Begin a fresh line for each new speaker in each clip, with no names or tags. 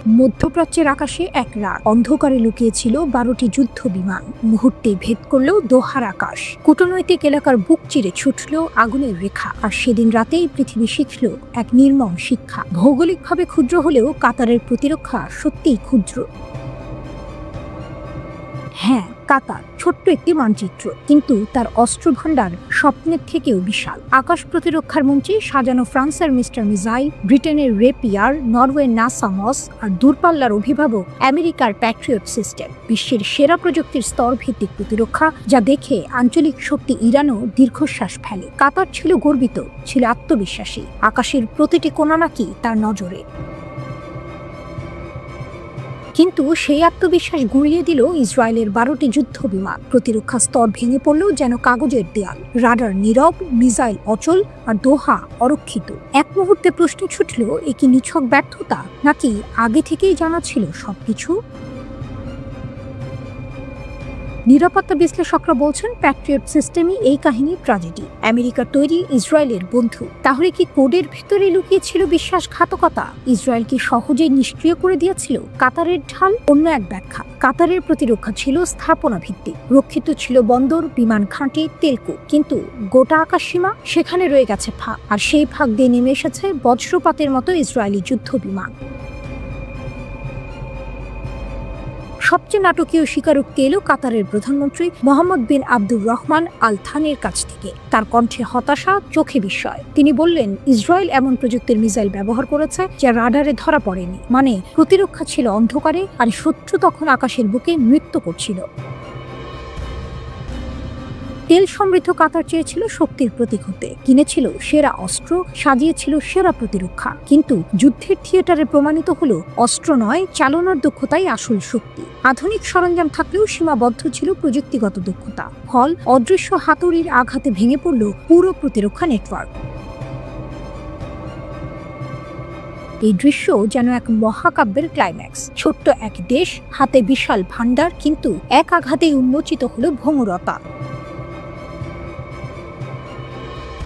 মধ্যপ্রাচ্যের আকাশে এক রাত অন্ধকারে লুকিয়েছিল 12টি যুদ্ধ বিমান। মুহূর্তে ভেদ করল দোহার আকাশ। কূটনৈতিক এলাকার বুক চিরে ছুটল আগুনের রেখা। আর সেদিন রাতেই পৃথিবী শিখল এক নির্মম শিক্ষা। ভৌগোলিকভাবে ক্ষুদ্র হলেও কাতারের প্রতিরক্ষা সত্যিই ক্ষুদ্র। হ্যাঁ, কাতার ছোট্ট একটি মানচিত্র, কিন্তু তার অস্ত্রভাণ্ডার স্বপ্নের থেকেও বিশাল। আকাশ প্রতিরক্ষার মঞ্চে সাজানো ফ্রান্সের মিস্টার মিসাইল, ব্রিটেনের রেপিয়ার, নরওয়ের নাসামস আর দূরপাল্লার অভিভাবক আমেরিকার প্যাট্রিয়ট সিস্টেম। বিশ্বের সেরা প্রযুক্তির স্তর ভিত্তিক প্রতিরক্ষা, যা দেখে আঞ্চলিক শক্তি ইরানও দীর্ঘশ্বাস ফেলে। কাতার ছিল গর্বিত, ছিল আত্মবিশ্বাসী। আকাশের প্রতিটি কোণা নাকি তার নজরে। কিন্তু সেই আত্মবিশ্বাস গুঁড়িয়ে দিল ইসরায়েলের 12টি যুদ্ধ বিমান। প্রতিরক্ষা স্তর ভেঙে পড়ল যেন কাগজের দেয়াল। রাডার নীরব, মিসাইল অচল, আর দোহা অরক্ষিত। এক মুহূর্তে প্রশ্ন ছুটল, এ কি নিছক ব্যর্থতা, নাকি আগে থেকেই জানা ছিল সবকিছু? নিরাপত্তা বিশ্লেষকরা বলছেন, প্যাট্রিয়ট সিস্টেমই এই কাহিনীর ট্র্যাজেডি। আমেরিকার তৈরি, ইসরায়েলের বন্ধু। তাহলে কি কোডের ভিতরে লুকিয়ে ছিল বিশ্বাসঘাতকতা? ইসরায়েল কি সহজেই নিষ্ক্রিয় করে দিয়েছিল? কাতারের ঢাল অন্য এক ব্যাখ্যা। কাতারের প্রতিরক্ষা ছিল স্থাপনা ভিত্তিক। রক্ষিত ছিল বন্দর, বিমান ঘাঁটি, তেলকূপ। কিন্তু গোটা আকাশসীমা, সেখানে রয়ে গেছে ফাঁক। আর সেই ফাঁক দিয়ে নেমে এসেছে বজ্রপাতের মতো ইসরায়েলি যুদ্ধ বিমান। সবচেয়ে নাটকীয় স্বীকারোক্তি এলো কাতারের প্রধানমন্ত্রী মোহাম্মদ বিন আব্দুর রহমান আল থানির কাছ থেকে। তার কণ্ঠে হতাশা, চোখে বিস্ময়। তিনি বললেন, ইসরায়েল এমন প্রযুক্তির মিসাইল ব্যবহার করেছে যা রাডারে ধরা পড়েনি। মানে প্রতিরক্ষা ছিল অন্ধকারে, আর শত্রু তখন আকাশের বুকে নৃত্য করছিল। তেল সমৃদ্ধ কাতার চেয়েছিল শক্তির প্রতীক হতে, কিনেছিল সেরা অস্ত্র, সাজিয়েছিল সেরা প্রতিরক্ষা। কিন্তু যুদ্ধের থিয়েটারে প্রমাণিত হলো, অস্ত্র নয়, চালনার দক্ষতাই আসল শক্তি। আধুনিক সরঞ্জাম থাকলেও সীমাবদ্ধ ছিল প্রযুক্তিগত দক্ষতা। ফল, অদৃশ্য হাতুড়ির আঘাতে ভেঙে পড়ল পুরো প্রতিরক্ষা নেটওয়ার্ক। এই দৃশ্য যেন এক মহাকাব্যের ক্লাইম্যাক্স। ছোট্ট এক দেশ, হাতে বিশাল ভাণ্ডার, কিন্তু এক আঘাতেই উন্মোচিত হলো ভঙ্গুরতা।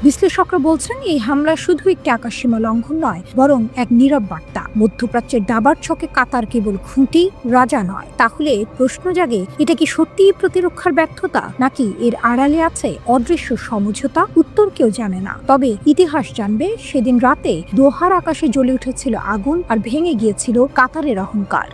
বিশ্লেষকরা বলছেন, এই হামলা শুধু একটি আকাশসীমা লঙ্ঘন নয়, বরং এক নীরব বার্তা। মধ্যপ্রাচ্যের দাবার ছকে কাতার কেবল খুঁটি, রাজা নয়। তাহলে প্রশ্ন জাগে, এটা কি সত্যিই প্রতিরক্ষার ব্যর্থতা, নাকি এর আড়ালে আছে অদৃশ্য সমঝোতা? উত্তর কেউ জানে না, তবে ইতিহাস জানবে। সেদিন রাতে দোহার আকাশে জ্বলে উঠেছিল আগুন, আর ভেঙে গিয়েছিল কাতারের অহংকার।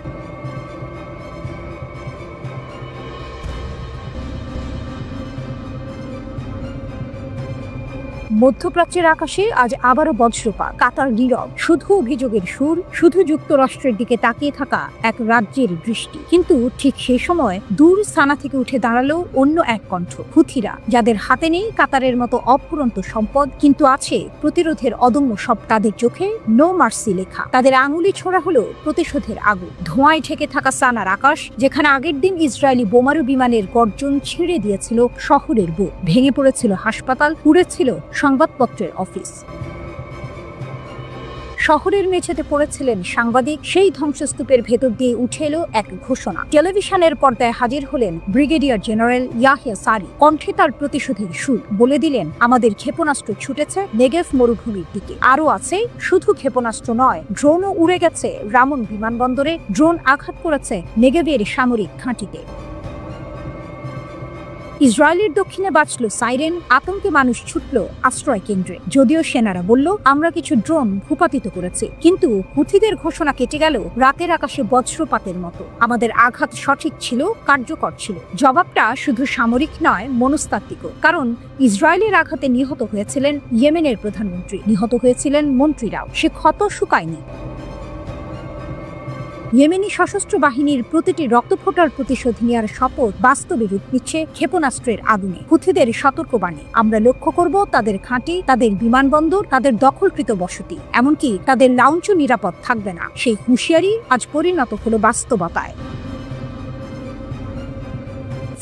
মধ্যপ্রাচ্যের আকাশে আজ আবারও বজ্রপাত। কাতার নীরব, শুধু অভিযোগের সুর, শুধু যুক্তরাষ্ট্রের দিকে তাকিয়ে থাকা এক রাজ্যের দৃষ্টি। কিন্তু ঠিক সেই সময় দূর সানা থেকে উঠে দাঁড়ালো অন্য এক কণ্ঠ। হুথিরা, যাদের হাতে নেই কাতারের মতো অফুরন্ত সম্পদ, কিন্তু আছে প্রতিরোধের অদম্য সব। তাদের চোখে নো মার্সি লেখা। তাদের আঙুলি ছোড়া হলো প্রতিশোধের আগুন। ধোঁয়ায় ঢেকে থাকা সানার আকাশ, যেখানে আগের দিন ইসরায়েলি বোমারু বিমানের গর্জন ছিঁড়ে দিয়েছিল শহরের বুক। ভেঙে পড়েছিল হাসপাতাল, উড়েছিল সংবাদপত্রের অফিস। শহরের মেঝেতে পড়েছিলেন সাংবাদিক। সেই ধ্বংসস্তূপের ভেতর দিয়ে উঠে এলো এক ঘোষণা। টেলিভিশনের পর্দায় হাজির হলেন ব্রিগেডিয়ার জেনারেল ইয়াহিয়া সারি। কণ্ঠে তার প্রতিশোধের সুর। বলে দিলেন, আমাদের ক্ষেপণাস্ত্র ছুটেছে নেগেভ মরুভূমির দিকে। আরও আছে, শুধু ক্ষেপণাস্ত্র নয়, ড্রোনও উড়ে গেছে রামন বিমানবন্দরে। ড্রোন আঘাত করেছে নেগেভের সামরিক ঘাঁটিতে। ইসরায়েলের দক্ষিণে বাজল সাইরেন। আতঙ্কে মানুষ ছুটল আশ্রয় কেন্দ্রে। যদিও সেনারা বলল, আমরা কিছু ড্রোন ভূপাতিত করেছি। কিন্তু হুথিদের ঘোষণা কেটে গেল রাতের আকাশে বজ্রপাতের মতো। আমাদের আঘাত সঠিক ছিল, কার্যকর ছিল। জবাবটা শুধু সামরিক নয়, মনস্তাত্ত্বিকও। কারণ ইসরায়েলের আঘাতে নিহত হয়েছিলেন ইয়েমেনের প্রধানমন্ত্রী, নিহত হয়েছিলেন মন্ত্রীরাও। সে ক্ষত শুকায়নি। ইয়েমেনি সশস্ত্র বাহিনীর প্রতিটি রক্তফোঁটার প্রতিশোধ নেওয়ার শপথ বাস্তবে রূপ নিচ্ছে ক্ষেপণাস্ত্রের আগুনে। হুথিদের সতর্কবাণী, আমরা লক্ষ্য করব তাদের ঘাঁটি, তাদের বিমানবন্দর, তাদের দখলকৃত বসতি, এমনকি তাদের লাউঞ্চও নিরাপদ থাকবে না। সেই হুঁশিয়ারি আজ পরিণত হলো বাস্তবতায়।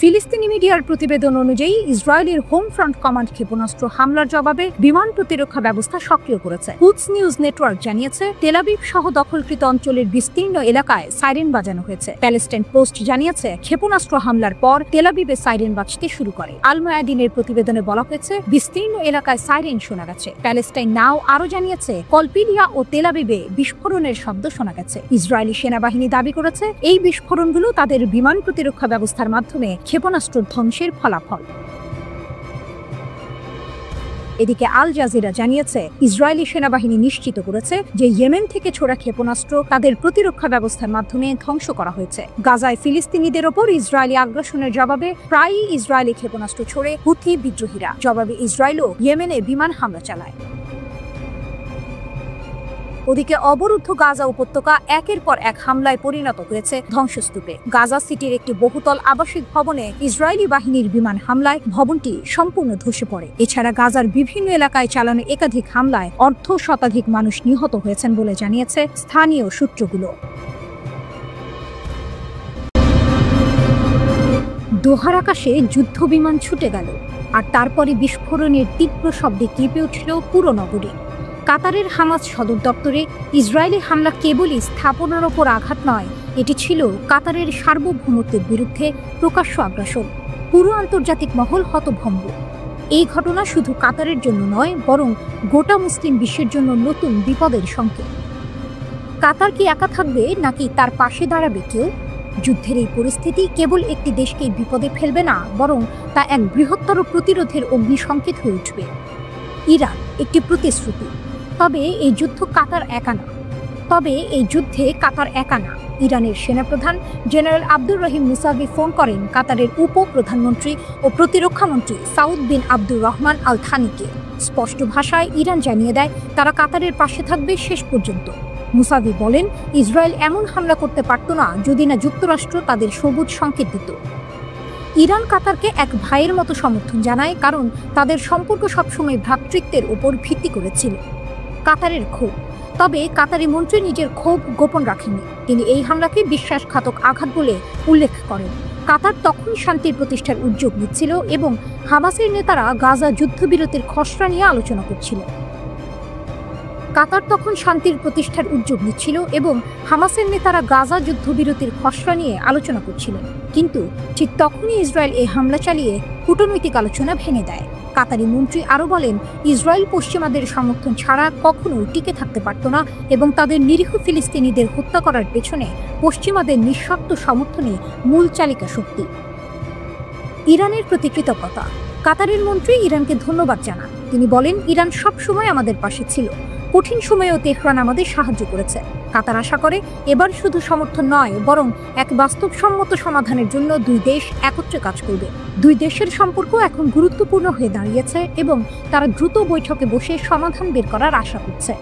ফিলিস্তিনি মিডিয়ার প্রতিবেদন অনুযায়ী ইসরায়েলের হোম ফ্রন্ট কমান্ড ক্ষেপণাস্ত্র হামলার জবাবে বিমান প্রতিরক্ষা ব্যবস্থা সক্রিয় করেছে। কুদস নিউজ নেটওয়ার্ক জানিয়েছে, তেল আবিব সহ দখলকৃত অঞ্চলের বিস্তীর্ণ এলাকায় সাইরেন বাজানো হয়েছে। প্যালেস্টাইন পোস্ট জানিয়েছে, ক্ষেপণাস্ত্র হামলার পর তেল আবিবে সাইরেন বাজতে শুরু করে। আল মায়াদিনের প্রতিবেদনে বলা হয়েছে, বিস্তীর্ণ এলাকায় সাইরেন শোনা গেছে। প্যালেস্টাইন নাও আরো জানিয়েছে, কলপিলিয়া ও তেল আবিবে বিস্ফোরণের শব্দ শোনা গেছে। ইসরায়েলি সেনাবাহিনী দাবি করেছে, এই বিস্ফোরণগুলো তাদের বিমান প্রতিরক্ষা ব্যবস্থার মাধ্যমে ক্ষেপণাস্ত্র ধ্বংসের ফলাফল। এদিকে আল জাজিরা জানিয়েছে, ইসরায়েলি সেনাবাহিনী নিশ্চিত করেছে যে ইয়েমেন থেকে ছোড়া ক্ষেপণাস্ত্র তাদের প্রতিরক্ষা ব্যবস্থার মাধ্যমে ধ্বংস করা হয়েছে। গাজায় ফিলিস্তিনিদের ওপর ইসরায়েলি আগ্রাসনের জবাবে প্রায়ই ইসরায়েলি ক্ষেপণাস্ত্র ছোড়ে হুথি বিদ্রোহীরা। জবাবে ইসরায়েলও ইয়েমেনে বিমান হামলা চালায়। ওদিকে অবরুদ্ধ গাজা উপত্যকা একের পর এক হামলায় পরিণত হয়েছে ধ্বংসস্তূপে। গাজা সিটির একটি বহুতল আবাসিক ভবনে ইসরায়েলি বাহিনীর বিমান হামলায় ভবনটি সম্পূর্ণ ধসে পড়ে। এছাড়া গাজার বিভিন্ন এলাকায় চালানো একাধিক হামলায় অর্ধ শতাধিক মানুষ নিহত হয়েছেন বলে জানিয়েছে স্থানীয় সূত্রগুলো। দোহার আকাশে যুদ্ধ বিমান ছুটে গেল, আর তারপরে বিস্ফোরণের তীব্র শব্দে কেঁপে উঠল পুরো নগরী। কাতারের হামাস সদর দপ্তরে ইসরায়েলি হামলা কেবলই স্থাপনার ওপর আঘাত নয়, এটি ছিল কাতারের সার্বভৌমত্বের বিরুদ্ধে প্রকাশ্য আগ্রাসন। পুরো আন্তর্জাতিক মহল হতভম্ব। এই ঘটনা শুধু কাতারের জন্য নয়, বরং গোটা মুসলিম বিশ্বের জন্য নতুন বিপদের সংকেত। কাতার কি একা থাকবে, নাকি তার পাশে দাঁড়াবে কেউ? যুদ্ধের এই পরিস্থিতি কেবল একটি দেশকে বিপদে ফেলবে না, বরং তা এক বৃহত্তর প্রতিরোধের অগ্নিসংকেত হয়ে উঠবে। ইরান একটি প্রতিশ্রুতি, তবে এই যুদ্ধে কাতার একা না। ইরানের সেনাপ্রধান general Abdur Rahim Musavi phone করেন কাতারের উপ-প্রধানমন্ত্রী ও প্রতিরক্ষামন্ত্রী সাউদ বিন আব্দুর রহমান আল থানিকে। স্পষ্ট ভাষায় ইরান জানিয়ে দেয়, তারা কাতারের পাশে থাকবে শেষ পর্যন্ত। মুসাভি বলেন, ইসরায়েল এমন হামলা করতে পারত না যদি না যুক্তরাষ্ট্র তাদের সবুজ সংকেত দিত। ইরান কাতারকে এক ভাইয়ের মতো সমর্থন জানায়, কারণ তাদের সম্পর্ক সবসময় ভ্রাতৃত্বের উপর ভিত্তি করেছিল। কাতারের ক্ষোভ, তবে কাতারি মন্ত্রী নিজের ক্ষোভ গোপন রাখেননি। তিনি এই হামলাকে বিশ্বাসঘাতক আঘাত বলে উল্লেখ করেন। কাতার তখন শান্তির প্রতিষ্ঠার উদ্যোগ নিচ্ছিল এবং হামাসের নেতারা গাজা যুদ্ধবিরতির খসড়া নিয়ে আলোচনা করছিল। কিন্তু ঠিক তখনই ইসরায়েল এই হামলা চালিয়ে কূটনৈতিক আলোচনা ভেঙে দেয়। কাতারি মন্ত্রী আরও বলেন, ইসরায়েল পশ্চিমাদের সমর্থন ছাড়া কখনো টিকে থাকতে পারত না এবং তাদের নিরীহ ফিলিস্তিনিদের হত্যা করার পেছনে পশ্চিমাদের নিঃশর্ত সমর্থনই মূল চালিকা শক্তি। ইরানের প্রতি কৃতজ্ঞতা। কাতারের মন্ত্রী ইরানকে ধন্যবাদ জানান। তিনি বলেন, ইরান সবসময় আমাদের পাশে ছিল, কঠিন সময়েও তেহরান আমাদের সাহায্য করেছে। কাতার আশা করে এবার শুধু সমর্থন নয়, বরং এক বাস্তবসম্মত সমাধানের জন্য দুই দেশ একত্রে কাজ করবে। দুই দেশের সম্পর্ক এখন গুরুত্বপূর্ণ হয়ে দাঁড়িয়েছে এবং তারা দ্রুত বৈঠকে বসে সমাধান বের করার আশা করছে।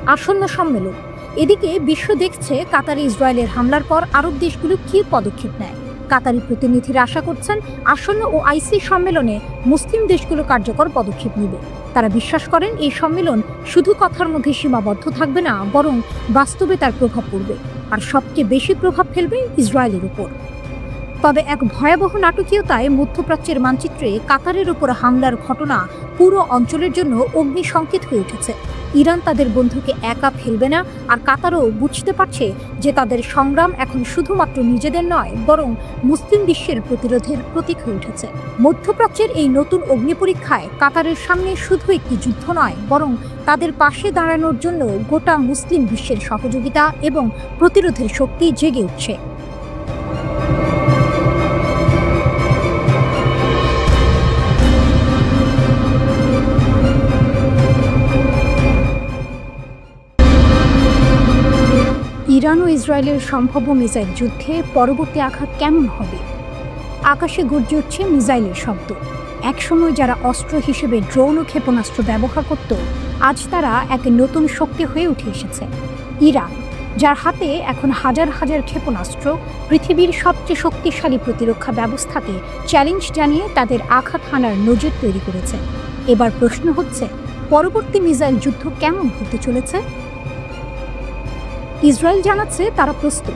আসন্ন সম্মেলন। এদিকে বিশ্ব দেখছে কাতারে ইসরায়েলের হামলার পর আরব দেশগুলো কী পদক্ষেপ নেয়। কাতারি প্রতিনিধিরা আশা করছেন আসন্ন ওআইসি সম্মেলনে মুসলিম দেশগুলো কার্যকর পদক্ষেপ নেবে। তারা বিশ্বাস করেন এই সম্মেলন শুধু কথার মধ্যে সীমাবদ্ধ থাকবে না, বরং বাস্তবে তার প্রভাব পড়বে, আর সবচেয়ে বেশি প্রভাব ফেলবে ইসরায়েলের উপর। তবে এক ভয়াবহ নাটকীয়তায় মধ্যপ্রাচ্যের মানচিত্রে কাতারের উপর হামলার ঘটনা পুরো অঞ্চলের জন্য অগ্নি সংকেত হয়ে উঠেছে। ইরান তাদের বন্ধুকে একা ফেলবে না, আর কাতারও বুঝতে পারছে যে তাদের সংগ্রাম এখন শুধুমাত্র নিজেদের নয়, বরং মুসলিম বিশ্বের প্রতিরোধের প্রতীক হয়ে উঠেছে। মধ্যপ্রাচ্যের এই নতুন অগ্নি পরীক্ষায় কাতারের সামনে শুধু একটি যুদ্ধ নয়, বরং তাদের পাশে দাঁড়ানোর জন্য গোটা মুসলিম বিশ্বের সহযোগিতা এবং প্রতিরোধের শক্তি জেগে উঠছে। ইরান ও ইসরায়েলের সম্ভাব্য মিসাইল যুদ্ধে পরবর্তী আঘাত কেমন হবে? আকাশে গর্জে উঠছে মিসাইলের শব্দ। একসময় যারা অস্ত্র হিসেবে ড্রোন ও ক্ষেপণাস্ত্র ব্যবহার করত, আজ তারা এক নতুন শক্তি হয়ে উঠে এসেছে। ইরান, যার হাতে এখন হাজার হাজার ক্ষেপণাস্ত্র, পৃথিবীর সবচেয়ে শক্তিশালী প্রতিরক্ষা ব্যবস্থাকে চ্যালেঞ্জ জানিয়ে তাদের আঘাত হানার নজির তৈরি করেছে। এবার প্রশ্ন হচ্ছে, পরবর্তী মিসাইল যুদ্ধ কেমন হতে চলেছে? ইসরায়েল জানাচ্ছে তারা প্রস্তুত।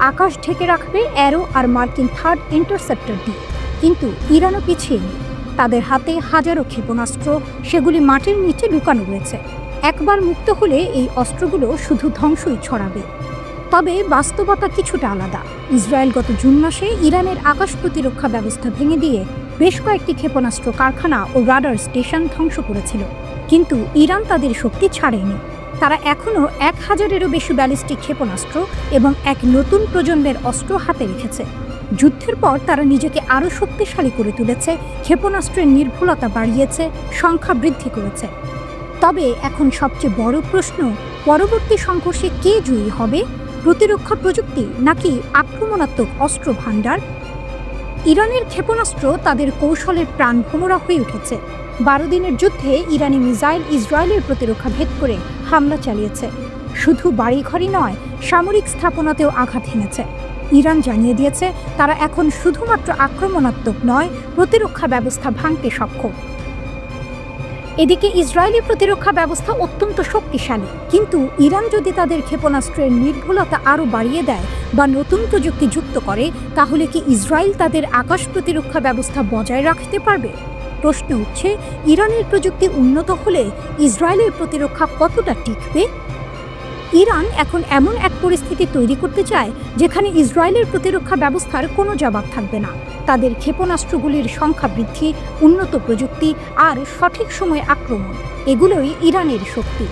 আকাশ ঢেকে রাখবে অ্যারো আর মার্কিন থার্ড ইন্টারসেপ্টর দিয়ে। কিন্তু ইরানও পিছিয়ে নেই। তাদের হাতে হাজারো ক্ষেপণাস্ত্র, সেগুলি মাটির নিচে লুকানো রয়েছে। একবার মুক্ত হলে এই অস্ত্রগুলো শুধু ধ্বংসই ছড়াবে। তবে বাস্তবতা কিছুটা আলাদা। ইসরায়েল গত জুন মাসে ইরানের আকাশ প্রতিরক্ষা ব্যবস্থা ভেঙে দিয়ে বেশ কয়েকটি ক্ষেপণাস্ত্র কারখানা ও রাডার স্টেশন ধ্বংস করেছিল। কিন্তু ইরান তাদের শক্তি ছাড়েনি। তারা এখনও 1000-এরও বেশি ব্যালিস্টিক ক্ষেপণাস্ত্র এবং এক নতুন প্রজন্মের অস্ত্র হাতে রেখেছে। যুদ্ধের পর তারা নিজেকে আরও শক্তিশালী করে তুলেছে, ক্ষেপণাস্ত্রের নির্ভুলতা বাড়িয়েছে, সংখ্যা বৃদ্ধি করেছে। তবে এখন সবচেয়ে বড় প্রশ্ন, পরবর্তী সংঘর্ষে কে জয়ী হবে? প্রতিরক্ষা প্রযুক্তি নাকি আক্রমণাত্মক অস্ত্র ভাণ্ডার? ইরানের ক্ষেপণাস্ত্র তাদের কৌশলের প্রাণভোমরা হয়ে উঠেছে। 12 দিনের যুদ্ধে ইরানি মিসাইল ইসরায়েলের প্রতিরক্ষা ভেদ করে হামলা চালিয়েছে। শুধু বাড়িঘরই নয়, সামরিক স্থাপনাতেও আঘাত হেনেছে। ইরান জানিয়ে দিয়েছে তারা এখন শুধুমাত্র আক্রমণাত্মক নয়, প্রতিরক্ষা ব্যবস্থা ভাঙতে সক্ষম। এদিকে ইসরায়েলি প্রতিরক্ষা ব্যবস্থা অত্যন্ত শক্তিশালী, কিন্তু ইরান যদি তাদের ক্ষেপণাস্ত্রের নির্ভুলতা আরও বাড়িয়ে দেয় বা নতুন প্রযুক্তি যুক্ত করে, তাহলে কি ইসরায়েল তাদের আকাশ প্রতিরক্ষা ব্যবস্থা বজায় রাখতে পারবে? প্রশ্ন উঠছে, ইরানের প্রযুক্তি উন্নত হলে ইসরায়েলের প্রতিরক্ষা কতটা টিকবে? ইরান এখন এমন এক পরিস্থিতি তৈরি করতে চায় যেখানে ইসরায়েলের প্রতিরক্ষা ব্যবস্থার কোনো জবাব থাকবে না। তাদের ক্ষেপণাস্ত্রগুলির সংখ্যা বৃদ্ধি, উন্নত প্রযুক্তি আর সঠিক সময়ে আক্রমণ, এগুলোই ইরানের শক্তি।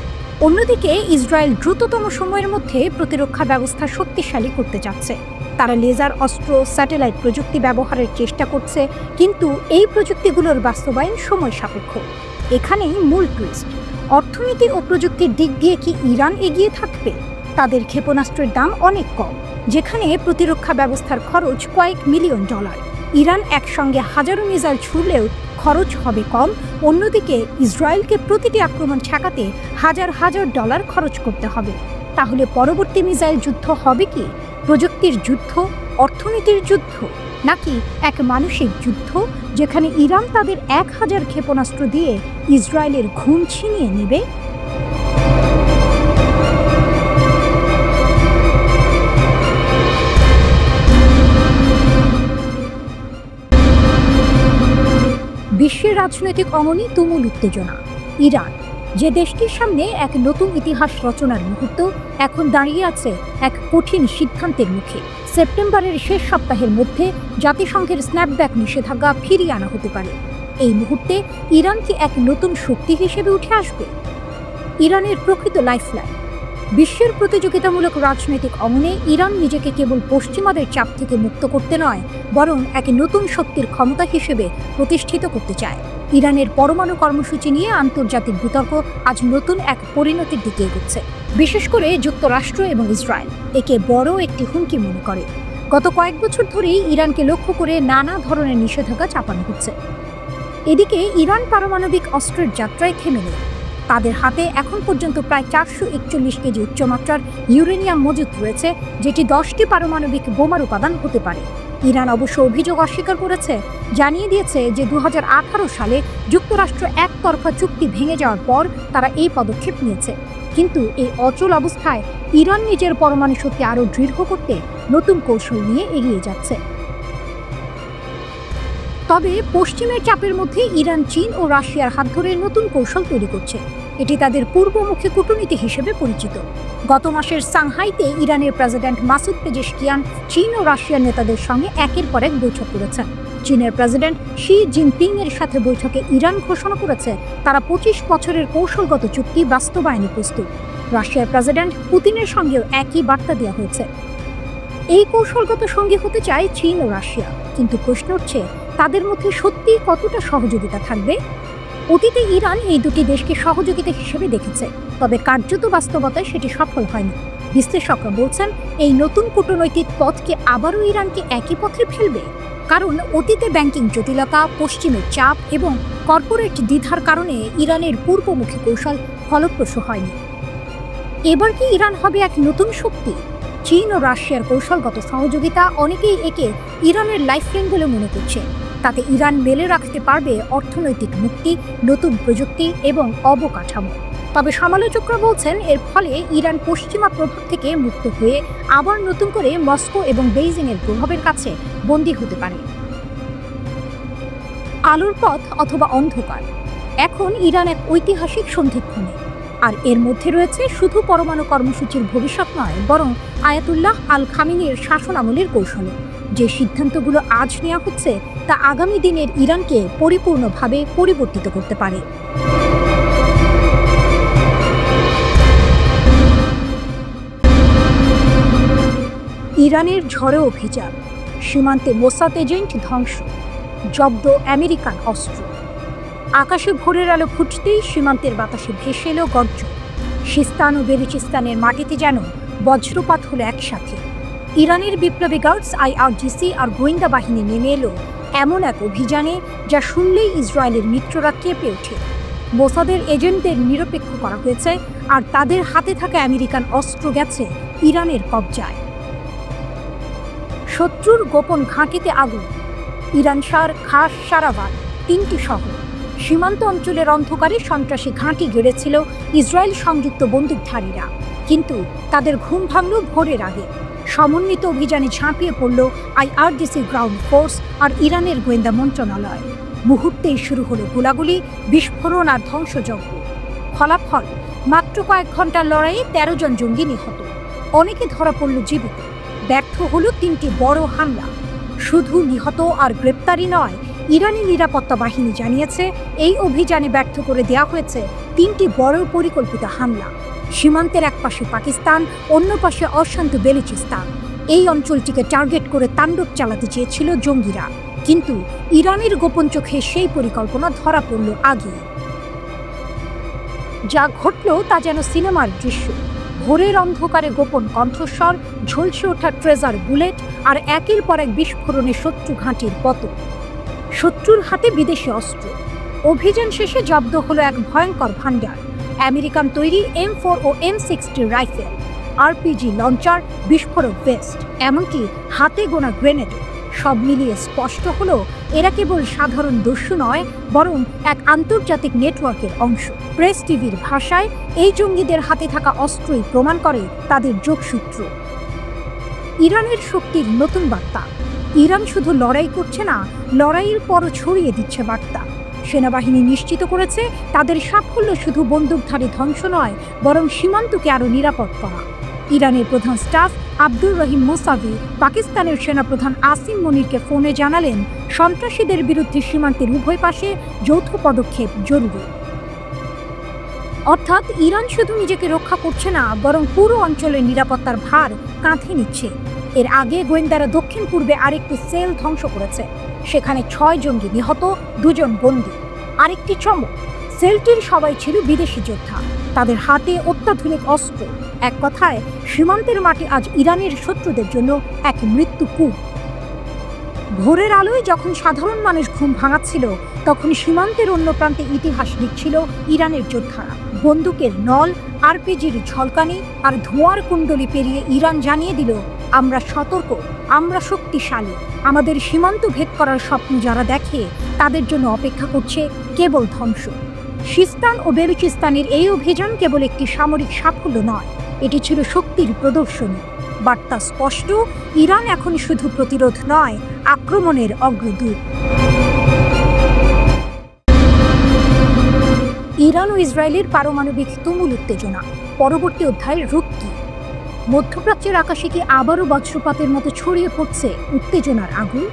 অন্যদিকে ইসরায়েল দ্রুততম সময়ের মধ্যে প্রতিরক্ষা ব্যবস্থা শক্তিশালী করতে চাচ্ছে। তারা লেজার অস্ত্র, স্যাটেলাইট প্রযুক্তি ব্যবহারের চেষ্টা করছে, কিন্তু এই প্রযুক্তিগুলোর বাস্তবায়ন সময় সাপেক্ষ। এখানেই মূল টুইস্ট। অর্থনীতি ও প্রযুক্তির দিক দিয়ে কি ইরান এগিয়ে থাকবে? তাদের ক্ষেপণাস্ত্রের দাম অনেক কম, যেখানে প্রতিরক্ষা ব্যবস্থার খরচ কয়েক মিলিয়ন ডলার। ইরান একসঙ্গে হাজারো মিসাইল ছুড়লেও খরচ হবে কম। অন্যদিকে ইসরায়েলকে প্রতিটি আক্রমণ ঠেকাতে হাজার হাজার ডলার খরচ করতে হবে। তাহলে পরবর্তী মিসাইল যুদ্ধ হবে কি প্রযুক্তির যুদ্ধ, অর্থনীতির যুদ্ধ, নাকি এক মানসিক যুদ্ধ যেখানে ইরান তাদের 1000 ক্ষেপণাস্ত্র দিয়ে ইসরায়েলের ঘুম ছিনিয়ে নেবে? বিশ্বের রাজনৈতিক অঙ্গনে তুমুল উত্তেজনা। ইরান, যে দেশটির সামনে এক নতুন ইতিহাস রচনার মুহূর্ত, এখন দাঁড়িয়ে আছে এক কঠিন সিদ্ধান্তের মুখে। সেপ্টেম্বরের শেষ সপ্তাহের মধ্যে জাতিসংঘের স্ন্যাপব্যাক নিষেধাজ্ঞা ফিরিয়ে আনা হতে পারে। এই মুহূর্তে ইরান কি এক নতুন শক্তি হিসেবে উঠে আসবে? ইরানের প্রকৃত লাইফলাইন। বিশ্বের প্রতিযোগিতামূলক রাজনৈতিক অঙ্গনে ইরান নিজেকে কেবল পশ্চিমাদের চাপ থেকে মুক্ত করতে নয়, বরং এক নতুন শক্তির ক্ষমতা হিসেবে প্রতিষ্ঠিত করতে চায়। ইরানের পরমাণু কর্মসূচি নিয়ে আন্তর্জাতিক বিতর্ক আজ নতুন এক পরিণতির দিকে এগোচ্ছে। বিশেষ করে যুক্তরাষ্ট্র এবং ইসরায়েল একে বড় একটি হুমকি মনে করে। গত কয়েক বছর ধরেই ইরানকে লক্ষ্য করে নানা ধরনের নিষেধাজ্ঞা চাপানো হচ্ছে। এদিকে ইরান পারমাণবিক অস্ত্রের যাত্রায় থেমে নেই। তাদের হাতে এখন পর্যন্ত প্রায় 441 কেজি উচ্চমাত্রার ইউরেনিয়াম মজুত রয়েছে, যেটি 10টি পারমাণবিক বোমার উপাদান হতে পারে। ইরান অবশ্য অভিযোগ অস্বীকার করেছে, জানিয়ে দিয়েছে যে 2018 সালে যুক্তরাষ্ট্র একতরফা চুক্তি ভেঙে যাওয়ার পর তারা এই পদক্ষেপ নিয়েছে। কিন্তু এই অচল অবস্থায় ইরান নিজের পরমাণু শক্তি আরও দৃঢ় করতে নতুন কৌশল নিয়ে এগিয়ে যাচ্ছে। তবে পশ্চিমের চাপের মধ্যে ইরান চীন ও রাশিয়ার হাত ধরে নতুন কৌশল তৈরি করছে। এটি তাদের পূর্বমুখী কূটনীতি হিসেবে পরিচিত। গত মাসের সাংহাইতে ইরানের প্রেসিডেন্ট মাসুদ পেজেশকিয়ান চীন ও রাশিয়ার নেতাদের সঙ্গে একের পর এক বৈঠক করেছেন। চীনের প্রেসিডেন্ট শি জিনপিং এর সাথে বৈঠকে ইরান ঘোষণা করেছে তারা 25 বছরের কৌশলগত চুক্তি বাস্তবায়নে প্রস্তুত। রাশিয়ার প্রেসিডেন্ট পুতিনের সঙ্গেও একই বার্তা দেওয়া হয়েছে। এই কৌশলগত সঙ্গী হতে চায় চীন ও রাশিয়া, কিন্তু প্রশ্ন উঠছে তাদের মধ্যে সত্যি কতটা সহযোগিতা থাকবে? অতীতে ইরান এই দুটি দেশকে সহযোগিতা হিসেবে দেখেছে, তবে কার্যত বাস্তবতায় সেটি সফল হয়নি। বিশ্লেষকরা বলছেন এই নতুন কূটনৈতিক পথকে আবারও ইরানকে একই পথে ফেলবে, কারণ অতীতে ব্যাংকিং জটিলতা, পশ্চিমের চাপ এবং কর্পোরেট দ্বিধার কারণে ইরানের পূর্বমুখী কৌশল ফলপ্রসূ হয়নি। এবার কি ইরান হবে এক নতুন শক্তি? চীন ও রাশিয়ার কৌশলগত সহযোগিতা অনেকেই একে ইরানের লাইফলাইন বলে মনে করছে। তাতে ইরান মেলে রাখতে পারবে অর্থনৈতিক মুক্তি, নতুন প্রযুক্তি এবং অবকাঠামো। তবে সমালোচকরা বলছেন এর ফলে ইরান পশ্চিমা প্রভাব থেকে মুক্ত হয়ে আবার নতুন করে মস্কো এবং বেইজিংয়ের প্রভাবের কাছে বন্দী হতে পারে। আলোর পথ অথবা অন্ধকার, এখন ইরান এক ঐতিহাসিক সন্ধিক্ষণে, আর এর মধ্যে রয়েছে শুধু পরমাণু কর্মসূচির ভবিষ্যৎ নয়, বরং আয়াতুল্লাহ আল খামিনির শাসনামলের কৌশলে। যে সিদ্ধান্তগুলো আজ নেওয়া হচ্ছে তা আগামী দিনের ইরানকে পরিপূর্ণভাবে পরিবর্তিত করতে পারে। ইরানের ঝড়ে অভিযান, সীমান্তে মোসাদ এজেন্ট ধ্বংস, জব্দ আমেরিকান অস্ত্র। আকাশে ভোরের আলো ফুটতেই সীমান্তের বাতাসে ভেসে এলো গর্জন। সিস্তান ও বেলুচিস্তানের মাটিতে যেন বজ্রপাত হলো একসাথে। ইরানের বিপ্লবী গার্ডস IRGC আর গোয়েন্দা বাহিনী নেমে এলো এমন এক অভিযানে যা শুনলেই ইসরায়েলের মিত্ররা কেঁপে ওঠে। মোসাদের এজেন্টদের নিরপেক্ষ করা হয়েছে, আর তাদের হাতে থাকা আমেরিকান অস্ত্র গেছে ইরানের কবজায়। শত্রুর গোপন ঘাঁটিতে আগুন, ইরান শার খাস সারাবাদ, 3টি শহর। সীমান্ত অঞ্চলের অন্ধকারে সন্ত্রাসী ঘাঁটি গেড়েছিল ইসরায়েল সংযুক্ত বন্দুকধারীরা, কিন্তু তাদের ঘুম ভাঙল ভোরের আগে। সমন্বিত অভিযানে ঝাঁপিয়ে পড়ল IRGC গ্রাউন্ড ফোর্স আর ইরানের গোয়েন্দা মন্ত্রণালয়। মুহূর্তেই শুরু হলো গোলাগুলি, বিস্ফোরণ আর ধ্বংসযজ্ঞ। ফলাফল, মাত্র কয়েক ঘন্টার লড়াইয়ে 13 জন জঙ্গি নিহত, অনেকে ধরা পড়ল জীবিত। ব্যর্থ হলো 3টি বড় হামলা। শুধু নিহত আর গ্রেপ্তারি নয়, ইরানি নিরাপত্তা বাহিনী জানিয়েছে এই অভিযানে ব্যর্থ করে দেওয়া হয়েছে 3টি বড় পরিকল্পিত হামলা। সীমান্তের এক পাশে পাকিস্তান, অন্য পাশে অশান্ত বেলুচিস্তান। এই অঞ্চলটিকে টার্গেট করে তাণ্ডব চালাতে চেয়েছিল জঙ্গিরা, কিন্তু ইরানের গোপন চোখে সেই পরিকল্পনা ধরা পড়ল আগে। যা ঘটল তা যেন সিনেমার দৃশ্য। ভোরের অন্ধকারে গোপন কণ্ঠস্বর, ঝলসে ওঠা ট্রেজার বুলেট আর একের পর এক বিস্ফোরণে শত্রু ঘাঁটির পতন। শত্রুর হাতে বিদেশি অস্ত্র। অভিযান শেষে জব্দ হলো এক ভয়ঙ্কর ভাণ্ডার, আমেরিকান তৈরি M4 ও M60 রাইফেল, RPG লঞ্চার, বিস্ফোরক ভেস্ট, এমনকি হাতে গোনা গ্রেনেড। সব মিলিয়ে স্পষ্ট হলো এরা কেবল সাধারণ দস্যু নয়, বরং এক আন্তর্জাতিক নেটওয়ার্কের অংশ। প্রেস টিভির ভাষায় এই জঙ্গিদের হাতে থাকা অস্ত্রই প্রমাণ করে তাদের যোগসূত্র। ইরানের শক্তির নতুন বার্তা, ইরান শুধু লড়াই করছে না, লড়াইয়ের পরও ছড়িয়ে দিচ্ছে বার্তা। সেনাবাহিনী নিশ্চিত করেছে তাদের সাফল্য শুধু বন্দুকধারী ধ্বংস নয়, বরং সীমান্তকে আরও নিরাপদ করা। ইরানের প্রধান স্টাফ আব্দুর রহিম মোসাভি পাকিস্তানের সেনাপ্রধান আসিম মনিরকে ফোনে জানালেন সন্ত্রাসীদের বিরুদ্ধে সীমান্তের উভয় পাশে যৌথ পদক্ষেপ জরুরি। অর্থাৎ ইরান শুধু নিজেকে রক্ষা করছে না, বরং পুরো অঞ্চলের নিরাপত্তার ভার কাঁধে নিচ্ছে। এর আগে গোয়েন্দারা দক্ষিণ পূর্বে আরেকটি সেল ধ্বংস করেছে, সেখানে 6 জঙ্গি নিহত, 2 জন বন্দী। আরেকটি চমক, সেলটির সবাই ছিল বিদেশি যোদ্ধা, তাদের হাতে অত্যাধুনিক অস্ত্র। এক কথায় সীমান্তের মাটি আজ ইরানের শত্রুদের জন্য এক মৃত্যুকূপ। ভোরের আলোয় যখন সাধারণ মানুষ ঘুম ভাঙাচ্ছিল, তখন সীমান্তের অন্য প্রান্তে ইতিহাস লিখছিল ইরানের যোদ্ধারা। বন্দুকের নল, RPGর ঝলকানি আর ধোঁয়ার কুণ্ডলি পেরিয়ে ইরান জানিয়ে দিল, আমরা সতর্ক, আমরা শক্তিশালী। আমাদের সীমান্ত ভেদ করার স্বপ্ন যারা দেখে, তাদের জন্য অপেক্ষা করছে কেবল ধ্বংস। সিস্তান ও বেলুচিস্তানের এই অভিযান কেবল একটি সামরিক সাফল্য নয়, এটি ছিল শক্তির প্রদর্শনী। বার্তা স্পষ্ট, ইরান এখন শুধু প্রতিরোধ নয়, আক্রমণের অগ্রদূত। ইরান ও ইসরায়েলের পারমাণবিক তুমুল উত্তেজনা, পরবর্তী অধ্যায়ের রূপ কি? মধ্যপ্রাচ্যের আকাশে কি আবারও বজ্রপাতের মতো ছড়িয়ে পড়ছে উত্তেজনার আগুন?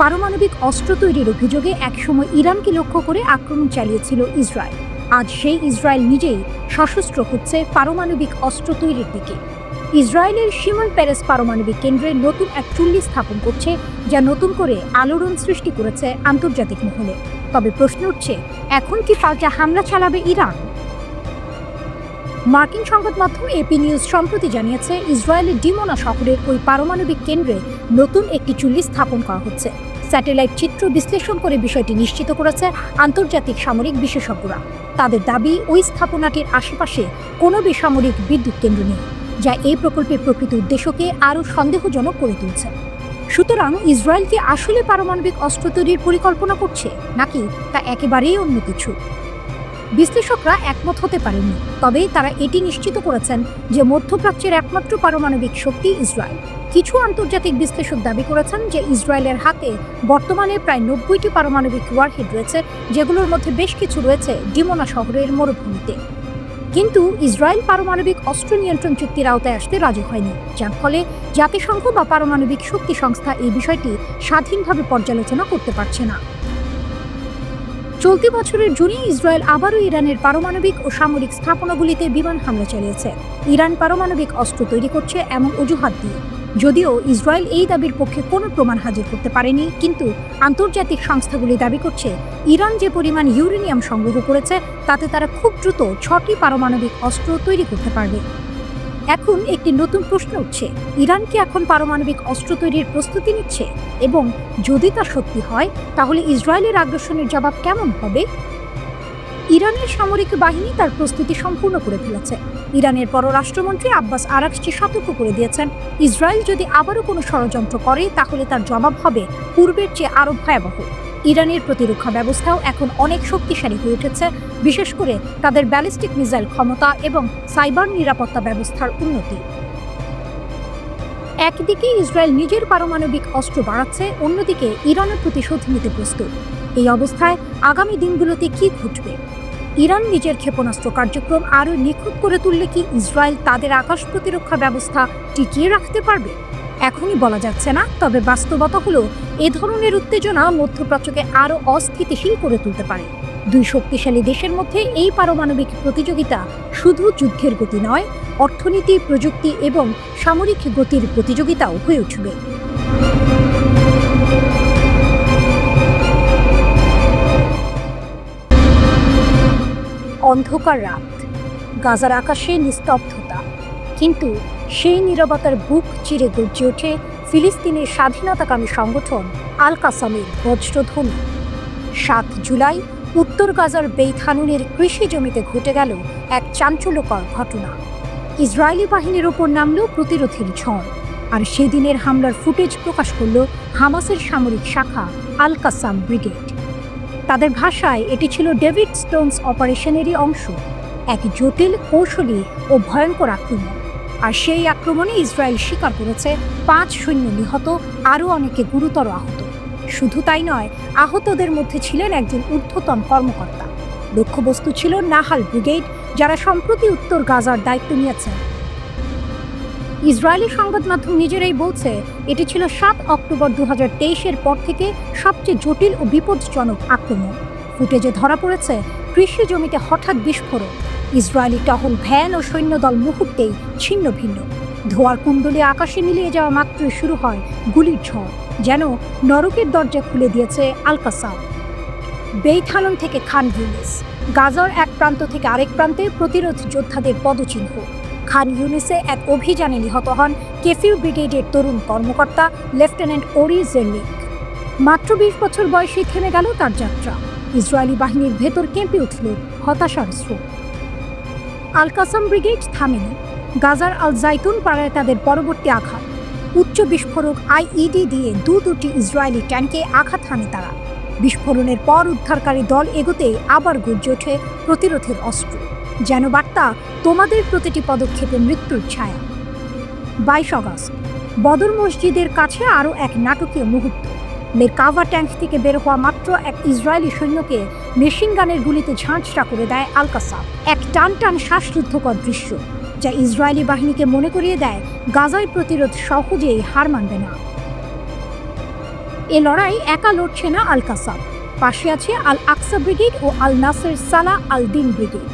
পারমাণবিক অস্ত্র তৈরির অভিযোগে একসময় ইরানকে লক্ষ্য করে আক্রমণ চালিয়েছিল ইসরায়েল। আজ সেই ইসরায়েল নিজেই সশস্ত্র হচ্ছে পারমাণবিক অস্ত্র তৈরির দিকে। ইসরায়েলের শিমন পেরেস পারমাণবিক কেন্দ্রে নতুন এক চুল্লি স্থাপন করছে, যা নতুন করে আলোড়ন সৃষ্টি করেছে আন্তর্জাতিক মহলে। তবে প্রশ্ন উঠছে, এখন কি পাল্টা হামলা চালাবে ইরান? মার্কিন সংবাদ মাধ্যম AP নিউজ সম্প্রতি জানিয়েছে, ইসরায়েলের ডিমোনা শহরের ওই পারমাণবিক কেন্দ্রে নতুন একটি চুল্লি স্থাপন করা হচ্ছে। স্যাটেলাইট চিত্র বিশ্লেষণ করে বিষয়টি নিশ্চিত করেছে আন্তর্জাতিক সামরিক বিশেষজ্ঞরা। তাদের দাবি, ওই স্থাপনাটির আশেপাশে কোনো বেসামরিক বিদ্যুৎ কেন্দ্র নেই, যা এই প্রকল্পের প্রকৃত উদ্দেশ্যকে আরও সন্দেহজনক করে তুলছে। সুতরাং ইসরায়েল কি আসলে পারমাণবিক অস্ত্র তৈরির পরিকল্পনা করছে, নাকি তা একেবারেই অন্য কিছু? বিশ্লেষকরা একমত হতে পারেননি, তবে তারা এটি নিশ্চিত করেছেন যে মধ্যপ্রাচ্যের একমাত্র পারমাণবিক শক্তি ইসরায়েল। কিছু আন্তর্জাতিক বিশ্লেষক দাবি করেছেন যে ইসরায়েলের হাতে বর্তমানে প্রায় 90টি পারমাণবিক ওয়ারহেড রয়েছে, যেগুলোর মধ্যে বেশ কিছু রয়েছে ডিমোনা শহরের মরুভূমিতে। কিন্তু ইসরায়েল পারমাণবিক অস্ত্র নিয়ন্ত্রণ চুক্তির আওতায় আসতে রাজি হয়নি, যার ফলে জাতিসংঘ বা পারমাণবিক শক্তি সংস্থা এই বিষয়টি স্বাধীনভাবে পর্যালোচনা করতে পারছে না। চলতি বছরের জুনে ইসরায়েল আবারও ইরানের পারমাণবিক ও সামরিক স্থাপনাগুলিতে বিমান হামলা চালিয়েছে, ইরান পারমাণবিক অস্ত্র তৈরি করছে এমন অজুহাত দিয়ে। যদিও ইসরায়েল এই দাবির পক্ষে কোনো প্রমাণ হাজির করতে পারেনি, কিন্তু আন্তর্জাতিক সংস্থাগুলি দাবি করছে ইরান যে পরিমাণ ইউরেনিয়াম সংগ্রহ করেছে তাতে তারা খুব দ্রুত 6টি পারমাণবিক অস্ত্র তৈরি করতে পারবে। এখন একটি নতুন প্রশ্ন উঠছে, ইরান কি এখন পারমাণবিক অস্ত্র তৈরির প্রস্তুতি নিচ্ছে? এবং যদি তা সত্যি হয়, তাহলে ইসরায়েলের আগ্রাসনের জবাব কেমন হবে? ইরানের সামরিক বাহিনী তার প্রস্তুতি সম্পূর্ণ করে ফেলেছে। ইরানের পররাষ্ট্রমন্ত্রী আব্বাস আরাকচি সতর্ক করে দিয়েছেন, ইসরায়েল যদি আবারও কোনো ষড়যন্ত্র করে তাহলে তার জবাব হবে পূর্বের চেয়ে আরও ভয়াবহ। ইরানের প্রতিরক্ষা ব্যবস্থাও এখন অনেক শক্তিশালী হয়ে উঠেছে, বিশেষ করে তাদের ব্যালিস্টিক মিসাইল ক্ষমতা এবং সাইবার নিরাপত্তা ব্যবস্থার উন্নতি। একদিকে ইসরায়েল নিজের পারমাণবিক অস্ত্র বাড়াচ্ছে, অন্যদিকে ইরানের প্রতিশোধ নিতে প্রস্তুত। এই অবস্থায় আগামী দিনগুলোতে কি ঘটবে? ইরান নিজের ক্ষেপণাস্ত্র কার্যক্রম আরও নিখুঁত করে তুললে কি ইসরায়েল তাদের আকাশ প্রতিরক্ষা ব্যবস্থা টিকিয়ে রাখতে পারবে? এখনই বলা যাচ্ছে না, তবে বাস্তবতা হলো এ ধরনের উত্তেজনা মধ্যপ্রাচ্যকে আরও অস্থিতিশীল করে তুলতে পারে। দুই শক্তিশালী দেশের মধ্যে এই পারমাণবিক প্রতিযোগিতা শুধু যুদ্ধের গতি নয়, অর্থনীতি, প্রযুক্তি এবং সামরিক গতির প্রতিযোগিতাও হয়ে উঠবে। অন্ধকার রাত, গাজার আকাশে নিস্তব্ধতা, কিন্তু সেই নীরবতার বুক চিরে গর্জে ওঠে ফিলিস্তিনের স্বাধীনতাকামী সংগঠন আল কাসামের বজ্রধ্বনি। 7 জুলাই উত্তর গাজার বেইত হানুনের কৃষি জমিতে ঘটে গেল এক চাঞ্চল্যকর ঘটনা। ইসরায়েলি বাহিনীর ওপর নামল প্রতিরোধের ঝড়, আর সেদিনের হামলার ফুটেজ প্রকাশ করল হামাসের সামরিক শাখা আল কাসাম ব্রিগেড। তাদের ভাষায় এটি ছিল ডেভিড স্টোনস অপারেশনেরই অংশ, এক জটিল, কৌশলী ও ভয়ঙ্কর আক্রমণ। আর সেই আক্রমণে ইসরায়েল স্বীকার করেছে 5 সৈন্য নিহত, আরও অনেকে গুরুতর আহত। শুধু তাই নয়, আহতদের মধ্যে ছিলেন একজন ঊর্ধ্বতন কর্মকর্তা। লক্ষ্যবস্তু ছিল নাহাল ব্রিগেড, যারা সম্প্রতি উত্তর গাজার দায়িত্ব নিয়েছেন। ইসরায়েলি সংবাদ মাধ্যম নিজেরাই বলছে এটি ছিল 7 অক্টোবর 2023-এর পর থেকে সবচেয়ে জটিল ও বিপজ্জনক আক্রমণ। ফুটেজে ধরা পড়েছে কৃষি জমিতে হঠাৎ বিস্ফোরণ, ইসরায়েলি টহল ভ্যান ও সৈন্যদল মুহূর্তেই ছিন্ন ভিন্ন। ধোঁয়ার কুণ্ডলে আকাশে মিলিয়ে যাওয়া মাত্রই শুরু হয় গুলির ঝড়, যেন নরকের দরজা খুলে দিয়েছে আল কাসাম। বেইত হানুন থেকে খান ইউনিস, গাজার এক প্রান্ত থেকে আরেক প্রান্তে প্রতিরোধ যোদ্ধাদের পদচিহ্ন। খান ইউনিসে এক অভিযানে নিহত হন কেফিউ ব্রিগেডের তরুণ কর্মকর্তা লেফটেন্যান্ট ওরি জেরলিক। মাত্র 20 বছর বয়সে থেমে গেল তার যাত্রা। ইসরায়েলি বাহিনীর ভেতর কেঁপে উঠল হতাশার স্রোত। আল কাসাম ব্রিগেড থামেনি। গাজার আল জাইতুন পাড়ায় তাদের পরবর্তী আঘাত। উচ্চ বিস্ফোরক আইইডি দিয়ে দুটি ইসরায়েলি ট্যাঙ্কে আঘাত হানে তারা। বিস্ফোরণের পর উদ্ধারকারী দল এগোতে আবার গর্জে ওঠে প্রতিরোধের অস্ত্র, যেন বার্তা, তোমাদের প্রতিটি পদক্ষেপে মৃত্যুর ছায়া। 22 আগস্ট বদর মসজিদের কাছে আরও এক নাটকীয় মুহূর্ত। মেরকাভা ট্যাঙ্ক থেকে বের হওয়া মাত্র এক ইসরায়েলি সৈন্যকে মেশিন গানের গুলিতে ঝাঁঝরা করে দেয় আল কাসাম। এক টান টান শ্বাসরুদ্ধকর দৃশ্য, যা ইসরায়েলি বাহিনীকে মনে করিয়ে দেয় গাজায় প্রতিরোধ সহজেই হার মানবে না। এ লড়াই একা লড়ছে না আল কাসাম, পাশে আছে আল আকসা ব্রিগেড ও আল নাসের সালাহ আল দিন ব্রিগেড।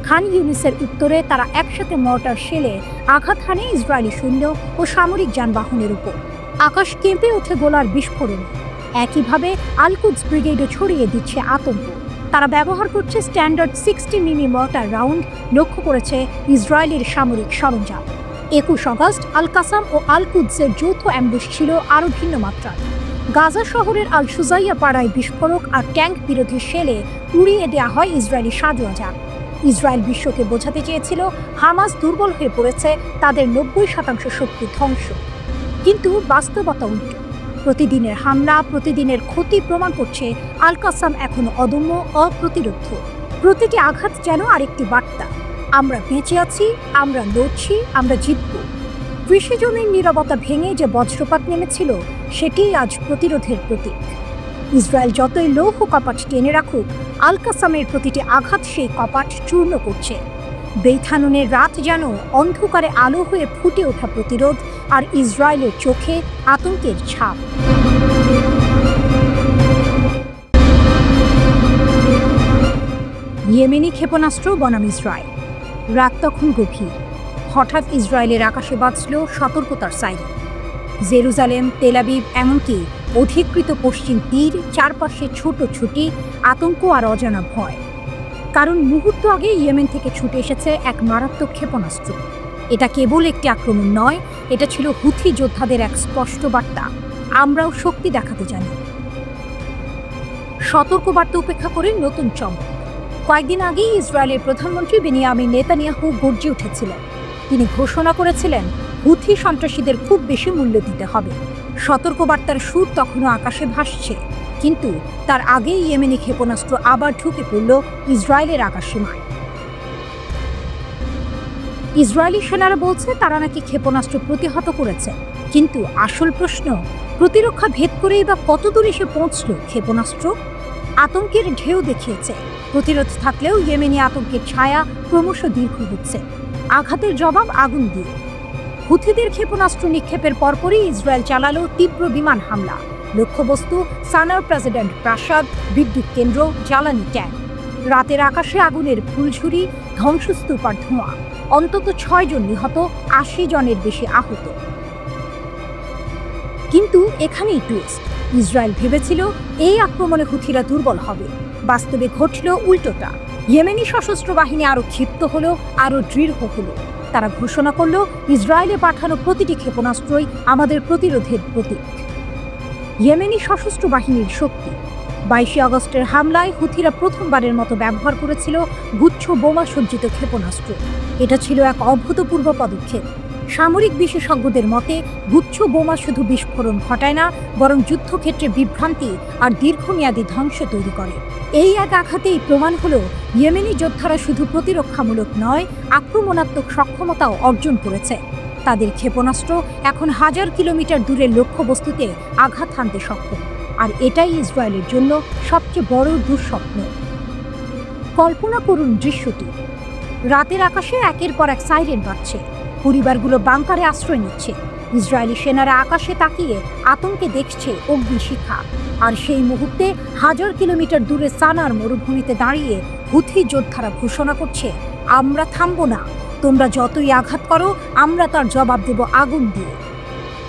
খান ইউনিসের উত্তরে তারা একসাথে মর্টার শেলে আঘাত হানে ইসরায়েলি সৈন্য ও সামরিক যানবাহনের উপর। আকাশ কেঁপে ওঠে গোলার বিস্ফোরণ। একইভাবে আল কুদস ব্রিগেডও ছড়িয়ে দিচ্ছে আতঙ্ক। তারা ব্যবহার করছে স্ট্যান্ডার্ড 60 মিমি মর্টার রাউন্ড, লক্ষ্য করেছে ইসরায়েলের সামরিক সরঞ্জাম। 21 আগস্ট আল কাসাম ও আল কুদসের যৌথ অ্যাম্বুশ ছিল আরও ভিন্ন মাত্রার। গাজা শহরের আল সুজাইয়া পাড়ায় বিস্ফোরক আর ট্যাঙ্ক বিরোধী শেলে উড়িয়ে দেওয়া হয় ইসরায়েলি সাজোয়াজান। ইসরায়েল বিশ্বকে বোঝাতে চেয়েছিল হামাস দুর্বল হয়ে পড়েছে, তাদের 90% শক্তি ধ্বংস। কিন্তু বাস্তবতা উল্টো। প্রতিদিনের হামলা, প্রতিদিনের ক্ষতি প্রমাণ করছে আল কাসাম এখনো অদম্য, অপ্রতিরোধ্য। প্রতিটি আঘাত যেন আরেকটি বার্তা, আমরা বেঁচে আছি, আমরা লড়ছি, আমরা জিতব। কৃষিজমির নীরবতা ভেঙে যে বজ্রপাত নেমেছিল সেটিই আজ প্রতিরোধের প্রতীক। ইসরায়েল যতই লৌহ কপাট টেনে রাখুক, আল কাসামের প্রতিটি আঘাত সেই কপাট চূর্ণ করছে। বেইথানুনের রাত যেন অন্ধকারে আলো হয়ে ফুটে ওঠা প্রতিরোধ, আর ইসরায়েলের চোখে আতঙ্কের ছাপ। ইয়েমেনি ক্ষেপণাস্ত্র বনাম ইসরায়েল। রাত তখন গভীর। হঠাৎ ইসরায়েলের আকাশে বাজল সতর্কতার সাইরেন। জেরুজালেম, তেল আবিব, এমনকি অধিকৃত পশ্চিম তীর, চারপাশে ছোট ছুটি, আতঙ্ক আর অজানা ভয়। কারণ মুহূর্ত আগে ইয়েমেন থেকে ছুটে এসেছে এক মারাত্মক ক্ষেপণাস্ত্র। এটা কেবল একটি আক্রমণ নয়, এটা ছিল হুথি যোদ্ধাদের এক স্পষ্ট বার্তা, আমরাও শক্তি দেখাতে জানি। সতর্কবার্তা উপেক্ষা করে নতুন চমক। কয়েকদিন আগেই ইসরায়েলের প্রধানমন্ত্রী বেনিয়ামিন নেতানিয়াহু গর্জে উঠেছিলেন। তিনি ঘোষণা করেছিলেন হুথি সন্ত্রাসীদের খুব বেশি মূল্য দিতে হবে। সতর্কবার্তার সুর তখনও আকাশে ভাসছে, কিন্তু তার আগেই ইয়েমেনি ক্ষেপণাস্ত্র আবার ঢুকে পড়ল ইসরায়েলের আকাশসীমায়। ইসরায়েলি সেনারা বলছে তারা নাকি ক্ষেপণাস্ত্র প্রতিহত করেছে, কিন্তু আসল প্রশ্ন, প্রতিরক্ষা ভেদ করেই বা কত দূর এসে পৌঁছল ক্ষেপণাস্ত্র? আতঙ্কের ঢেউ দেখিয়েছে। প্রতিরোধ থাকলেও ইয়েমেনি আতঙ্কের ছায়া ক্রমশ দীর্ঘ হচ্ছে। আঘাতের জবাব আগুন দিয়ে। হুথিদের ক্ষেপণাস্ত্র নিক্ষেপের পরপরই ইসরায়েল চালালো তীব্র বিমান হামলা। লক্ষ্যবস্তু সানার প্রেসিডেন্ট প্রাসাদ, বিদ্যুৎ কেন্দ্র, জ্বালানি ট্যাঙ্ক। রাতের আকাশে আগুনের ফুলঝুরি, ধ্বংসস্তূপ আর ধোঁয়া। অন্তত 6 জন নিহত, 80 জনের বেশি আহত। কিন্তু এখানেই টুইস্ট। ইসরায়েল ভেবেছিল এই আক্রমণে হুথিরা দুর্বল হবে। বাস্তবে ঘটল উল্টোটা। ইয়েমেনি সশস্ত্র বাহিনী আরও ক্ষিপ্ত হলো, আরও দৃঢ় হলো। তারা ঘোষণা করল ইসরায়েলে পাঠানো প্রতিটি ক্ষেপণাস্ত্রই আমাদের প্রতিরোধের প্রতীক। ইয়েমেনি সশস্ত্র বাহিনীর শক্তি। 22 আগস্টের হামলায় হুথিরা প্রথমবারের মতো ব্যবহার করেছিল গুচ্ছ বোমা সজ্জিত ক্ষেপণাস্ত্র। এটা ছিল এক অভূতপূর্ব পদক্ষেপ। সামরিক বিশেষজ্ঞদের মতে গুচ্ছ বোমা শুধু বিস্ফোরণ ঘটায় না, বরং যুদ্ধক্ষেত্রে বিভ্রান্তি আর দীর্ঘমেয়াদী ধ্বংস তৈরি করে। এই এক আঘাতেই প্রমাণ হলো ইয়েমেনি যোদ্ধারা শুধু প্রতিরক্ষামূলক নয়, আক্রমণাত্মক সক্ষমতাও অর্জন করেছে। তাদের ক্ষেপণাস্ত্র এখন 1000 কিলোমিটার দূরের লক্ষ্যবস্তুতে আঘাত হানতে সক্ষম, আর এটাই ইসরায়েলের জন্য সবচেয়ে বড় দুঃস্বপ্ন। কল্পনা করুন দৃশ্যটি। রাতের আকাশে একের পর এক সাইরেন বাজছে। পরিবারগুলো বাংকারে আশ্রয় নিচ্ছে। ইসরায়েলি সেনারা আকাশে তাকিয়ে আতঙ্কে দেখছে অগ্নিশিখা। আর সেই মুহূর্তে 1000 কিলোমিটার দূরে সানার মরুভূমিতে দাঁড়িয়ে হুথি যোদ্ধারা ঘোষণা করছে, আমরা থামবো না, তোমরা যতই আঘাত করো আমরা তার জবাব দেব আগুন দিয়ে।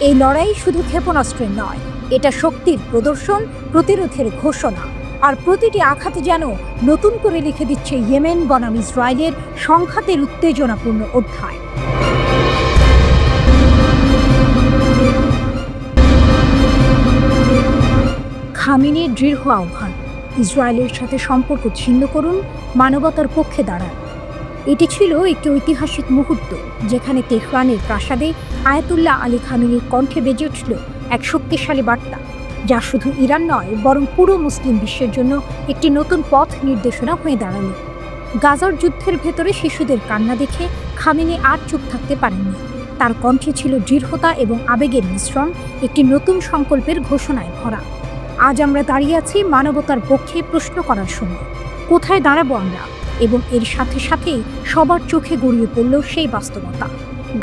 এই লড়াই শুধু ক্ষেপণাস্ত্রের নয়, এটা শক্তির প্রদর্শন, প্রতিরোধের ঘোষণা। আর প্রতিটি আঘাত যেন নতুন করে লিখে দিচ্ছে ইয়েমেন বনাম ইসরায়েলের সংঘাতের উত্তেজনাপূর্ণ অধ্যায়। খামেনির দৃঢ় আহ্বান, ইসরায়েলের সাথে সম্পর্ক ছিন্ন করুন, মানবতার পক্ষে দাঁড়ান। এটি ছিল একটি ঐতিহাসিক মুহূর্ত, যেখানে তেহরানের প্রাসাদে আয়াতুল্লাহ আলী খামেনির কণ্ঠে বেজে উঠল এক শক্তিশালী বার্তা, যা শুধু ইরান নয়, বরং পুরো মুসলিম বিশ্বের জন্য একটি নতুন পথ নির্দেশনা হয়ে দাঁড়ালো। গাজার যুদ্ধের ভেতরে শিশুদের কান্না দেখে খামেনি আর চুপ থাকতে পারেননি। তার কণ্ঠে ছিল দৃঢ়তা এবং আবেগের মিশ্রণ, একটি নতুন সংকল্পের ঘোষণায় ভরা। আজ আমরা দাঁড়িয়ে আছি মানবতার পক্ষে প্রশ্ন করার সময়, কোথায় দাঁড়াবো আমরা? এবং এর সাথে সাথেই সবার চোখে গড়িয়ে পড়ল সেই বাস্তবতা।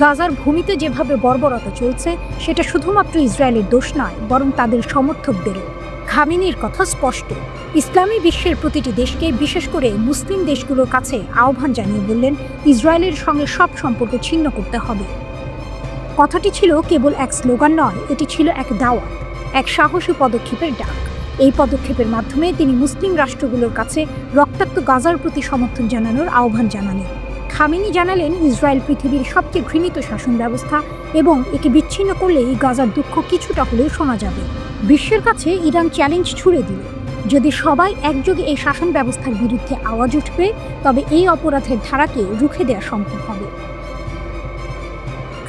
গাজার ভূমিতে যেভাবে বর্বরতা চলছে, সেটা শুধুমাত্র ইসরায়েলের দোষ নয়, বরং তাদের সমর্থকদেরও। খামেনির কথা স্পষ্ট। ইসলামী বিশ্বের প্রতিটি দেশকে, বিশেষ করে মুসলিম দেশগুলোর কাছে আহ্বান জানিয়ে বললেন, ইসরায়েলের সঙ্গে সব সম্পর্ক ছিন্ন করতে হবে। কথাটি ছিল কেবল এক স্লোগান নয়, এটি ছিল এক দাওয়াত, এক সাহসী পদক্ষেপের ডাক। এই পদক্ষেপের মাধ্যমে তিনি মুসলিম রাষ্ট্রগুলোর কাছে রক্তাক্ত গাজার প্রতি সমর্থন জানানোর আহ্বান জানালেন। খামেনি জানালেন, ইসরায়েল পৃথিবীর সবচেয়ে ঘৃণিত শাসন ব্যবস্থা, এবং একে বিচ্ছিন্ন করলে এই গাজার দুঃখ কিছুটা হলেও শোনা যাবে। বিশ্বের কাছে ইরান চ্যালেঞ্জ ছুড়ে দিল, যদি সবাই একযোগে এই শাসন ব্যবস্থার বিরুদ্ধে আওয়াজ উঠবে, তবে এই অপরাধের ধারাকে রুখে দেওয়া সম্ভব হবে।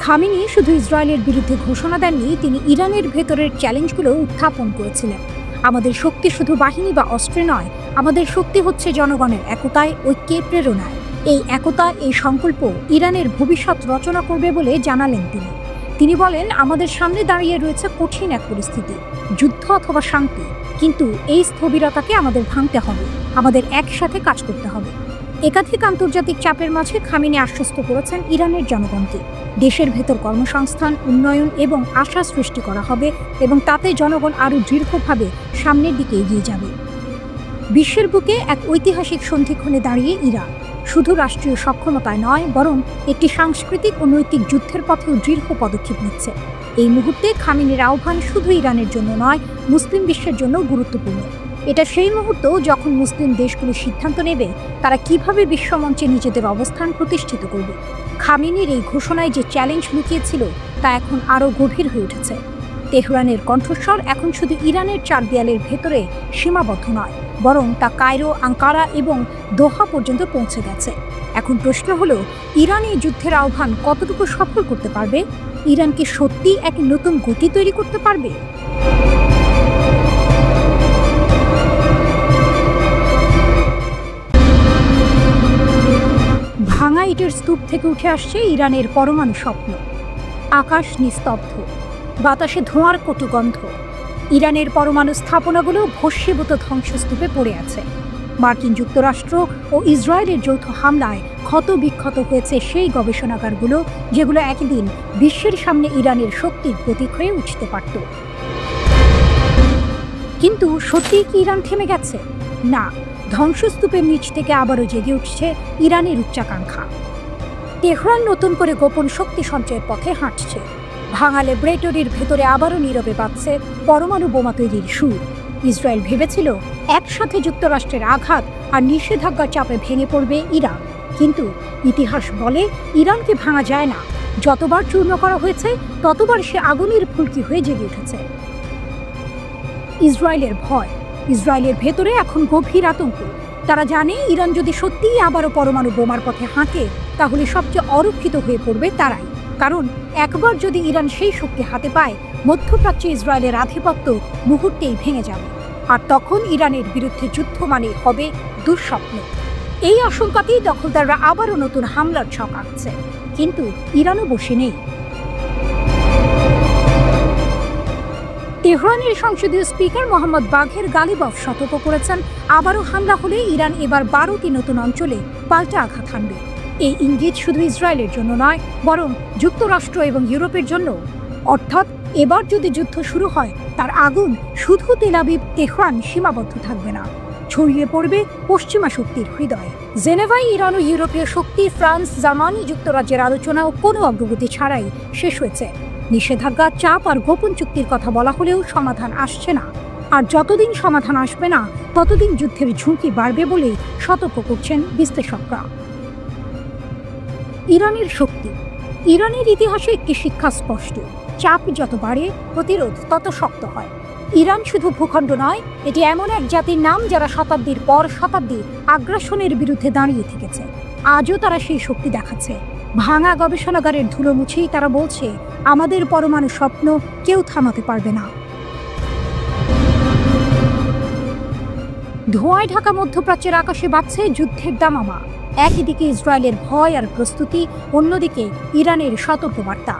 খামেনি শুধু ইসরায়েলের বিরুদ্ধে ঘোষণা দেননি, তিনি ইরানের ভেতরের চ্যালেঞ্জগুলো উত্থাপন করেছিলেন। আমাদের শক্তি শুধু বাহিনী বা অস্ত্রে নয়, আমাদের শক্তি হচ্ছে জনগণের একতায়, ঐক্যে, প্রেরণায়। এই একতা, এই সংকল্প ইরানের ভবিষ্যৎ রচনা করবে বলে জানালেন তিনি বলেন, আমাদের সামনে দাঁড়িয়ে রয়েছে কঠিন এক পরিস্থিতি, যুদ্ধ অথবা শান্তি, কিন্তু এই স্থবিরতাকে আমাদের ভাঙতে হবে, আমাদের একসাথে কাজ করতে হবে। একাধিক আন্তর্জাতিক চাপের মাঝে খামেনি আশ্বস্ত করেছেন ইরানের জনগণকে, দেশের ভেতর কর্মসংস্থান, উন্নয়ন এবং আশা সৃষ্টি করা হবে এবং তাতে জনগণ আরও দৃঢ়ভাবে সামনের দিকে এগিয়ে যাবে। বিশ্বের বুকে এক ঐতিহাসিক সন্ধিক্ষণে দাঁড়িয়ে ইরান শুধু রাষ্ট্রীয় সক্ষমতায় নয়, বরং একটি সাংস্কৃতিক ও নৈতিক যুদ্ধের পথেও দৃঢ় পদক্ষেপ নিচ্ছে। এই মুহূর্তে খামেনির আহ্বান শুধু ইরানের জন্য নয়, মুসলিম বিশ্বের জন্য গুরুত্বপূর্ণ। এটা সেই মুহূর্ত যখন মুসলিম দেশগুলো সিদ্ধান্ত নেবে তারা কিভাবে বিশ্বমঞ্চে নিজেদের অবস্থান প্রতিষ্ঠিত করবে। খামেনির এই ঘোষণায় যে চ্যালেঞ্জ লুকিয়েছিল তা এখন আরও গভীর হয়ে উঠেছে। তেহরানের কণ্ঠস্বর এখন শুধু ইরানের চার দেয়ালের ভেতরে সীমাবদ্ধ নয়, বরং তা কায়রো, আঙ্কারা এবং দোহা পর্যন্ত পৌঁছে গেছে। এখন প্রশ্ন হলো, ইরান এই যুদ্ধের আহ্বান কতটুকু সফল করতে পারবে? ইরান কি সত্যি এক নতুন গতি তৈরি করতে পারবে? ভাঙা ইটের স্তূপ থেকে উঠে আসছে ইরানের পরমাণু স্বপ্ন। আকাশ নিস্তব্ধ, বাতাসে ধোঁয়ার কটু গন্ধ। ইরানের পরমাণু স্থাপনাগুলো ভস্মীভূত ধ্বংসস্তূপে পড়ে আছে। মার্কিন যুক্তরাষ্ট্র ও ইসরায়েলের যৌথ হামলায় ক্ষত বিক্ষত হয়েছে সেই গবেষণাগারগুলো যেগুলো একদিন বিশ্বের সামনে ইরানের শক্তির প্রতীক হয়ে উঠতে পারত। কিন্তু সত্যিই কি ইরান থেমে গেছে? না, ধ্বংসস্তূপের নিচ থেকে আবারও জেগে উঠছে ইরানের উচ্চাকাঙ্ক্ষা। তেহরান নতুন করে গোপন শক্তি সঞ্চয়ের পথে হাঁটছে। ভাঙা ল্যাবরেটরির ভেতরে আবারও নীরবে বাজছে পরমাণু বোমা তৈরির সুর। ইসরায়েল ভেবেছিল একসাথে যুক্তরাষ্ট্রের আঘাত আর নিষেধাজ্ঞার চাপে ভেঙে পড়বে ইরান, কিন্তু ইতিহাস বলে ইরানকে ভাঙা যায় না। যতবার চূর্ণ করা হয়েছে ততবার সে আগুনের ফুলকি হয়ে জেগে উঠেছে। ইসরায়েলের ভয়, ইসরায়েলের ভেতরে এখন গভীর আতঙ্ক। তারা জানে ইরান যদি সত্যিই আবারও পরমাণু বোমার পথে হাঁটে তাহলে সবচেয়ে অরক্ষিত হয়ে পড়বে তারাই। কারণ একবার যদি ইরান সেই শক্তি হাতে পায়, মধ্যপ্রাচ্যে ইসরায়েলের আধিপত্য মুহূর্তেই ভেঙে যাবে, আর তখন ইরানের বিরুদ্ধে যুদ্ধ মানে হবে দুঃস্বপ্ন। এই আশঙ্কাতেই দখলদাররা আবারও নতুন হামলার ছক আঁকছে, কিন্তু ইরানও বসে নেই। তেহরানের সংসদীয় স্পিকার মোহাম্মদ বাঘের গালিবফ সতর্ক করেছেন, আবারও হামলা হলে ইরান এবার 12টি নতুন অঞ্চলে পাল্টা আঘাত হানবে। এই ইঙ্গিত শুধু ইসরায়েলের জন্য নয়, বরং যুক্তরাষ্ট্র এবং ইউরোপের জন্য। অর্থাৎ এবার যদি যুদ্ধ শুরু হয়, তার আগুন শুধু তেল আবিব, তেহরান সীমাবদ্ধ থাকবে না, ছড়িয়ে পড়বে পশ্চিমা শক্তির হৃদয়ে। জেনেভায় ইরান ও ইউরোপীয় শক্তি, ফ্রান্স, জার্মানি, যুক্তরাজ্যের আলোচনাও কোনো অগ্রগতি ছাড়াই শেষ হয়েছে। নিষেধাজ্ঞা, চাপ আর গোপন চুক্তির কথা বলা হলেও সমাধান আসছে না। আর যতদিন সমাধান আসবে না, ততদিন যুদ্ধের ঝুঁকি বাড়বে বলেই সতর্ক করছেন বিশ্লেষকরা। ইরানের শক্তি, ইরানের ইতিহাসে একটি শিক্ষা স্পষ্ট, চাপ যত বাড়ে প্রতিরোধ তত শক্ত হয়। ইরান শুধু ভূখণ্ড নয়, এটি এমন এক জাতির নাম যারা শতাব্দীর পর শতাব্দী আগ্রাসনের বিরুদ্ধে দাঁড়িয়ে থেকেছে। আজও তারা সেই শক্তি দেখাচ্ছে। ভাঙা গবেষণাগারের ধুলো মুছেই তারা বলছে, আমাদের পরমাণু স্বপ্ন কেউ থামাতে পারবে না। ধোঁয়ায় ঢাকা মধ্যপ্রাচ্যের আকাশে বাজছে যুদ্ধের দামামা। একদিকে ইসরায়েলের ভয় আর প্রস্তুতি, অন্যদিকে ইরানের সতর্কবার্তা।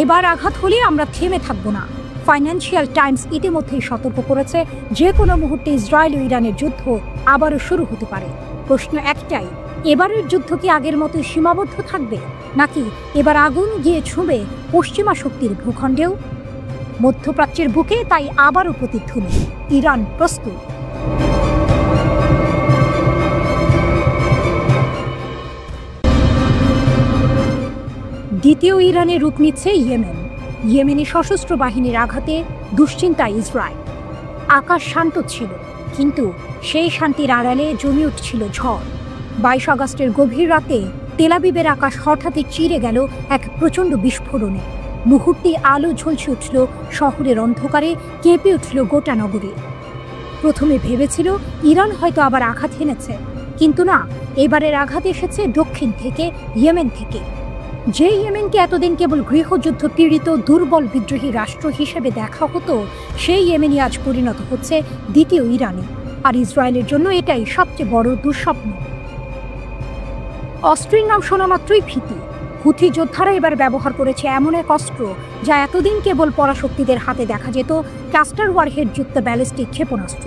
এবার আঘাত হলে আমরা থেমে থাকব না। ফাইন্যান্সিয়াল টাইমস ইতিমধ্যেই সতর্ক করেছে, যে কোনো মুহূর্তে ইসরায়েল ও ইরানের যুদ্ধ আবারও শুরু হতে পারে। প্রশ্ন একটাই, এবারের যুদ্ধ কি আগের মতো সীমাবদ্ধ থাকবে, নাকি এবার আগুন গিয়ে ছুঁবে পশ্চিমা শক্তির ভূখণ্ডেও? মধ্যপ্রাচ্যের বুকে তাই আবারও প্রতিধ্বনি, ইরান প্রস্তুত। দ্বিতীয় ইরানের রূপ নিচ্ছে ইয়েমেন। ইয়েমেনি সশস্ত্র বাহিনীর আঘাতে দুশ্চিন্তায় ইসরায়েল। আকাশ শান্ত ছিল, কিন্তু সেই শান্তির আড়ালে জমে উঠছিল ঝড়। 22 আগস্টের গভীর রাতে তেল আবিবের আকাশ হঠাৎই চিরে গেল এক প্রচণ্ড বিস্ফোরণে। মুহূর্তে আলো ঝলসে উঠল শহরের অন্ধকারে, কেঁপে উঠল গোটা নগরী। প্রথমে ভেবেছিল ইরান হয়তো আবার আঘাত হেনেছে, কিন্তু না, এবারের আঘাত এসেছে দক্ষিণ থেকে, ইয়েমেন থেকে। যে ইয়েমেনকে এতদিন কেবল গৃহযুদ্ধ পীড়িত দুর্বল বিদ্রোহী রাষ্ট্র হিসেবে দেখা হতো, সেই ইয়েমেনই আজ পরিণত হচ্ছে দ্বিতীয় ইরানে। আর ইসরায়েলের জন্য এটাই সবচেয়ে বড় দুঃস্বপ্ন। অস্ত্রের নাম শোনা মাত্রই ভীতি। হুথি যোদ্ধারা এবার ব্যবহার করেছে এমন এক অস্ত্র যা এতদিন কেবল পরাশক্তিদের হাতে দেখা যেত, ক্লাস্টার ওয়ারহেড যুক্ত ব্যালিস্টিক ক্ষেপণাস্ত্র।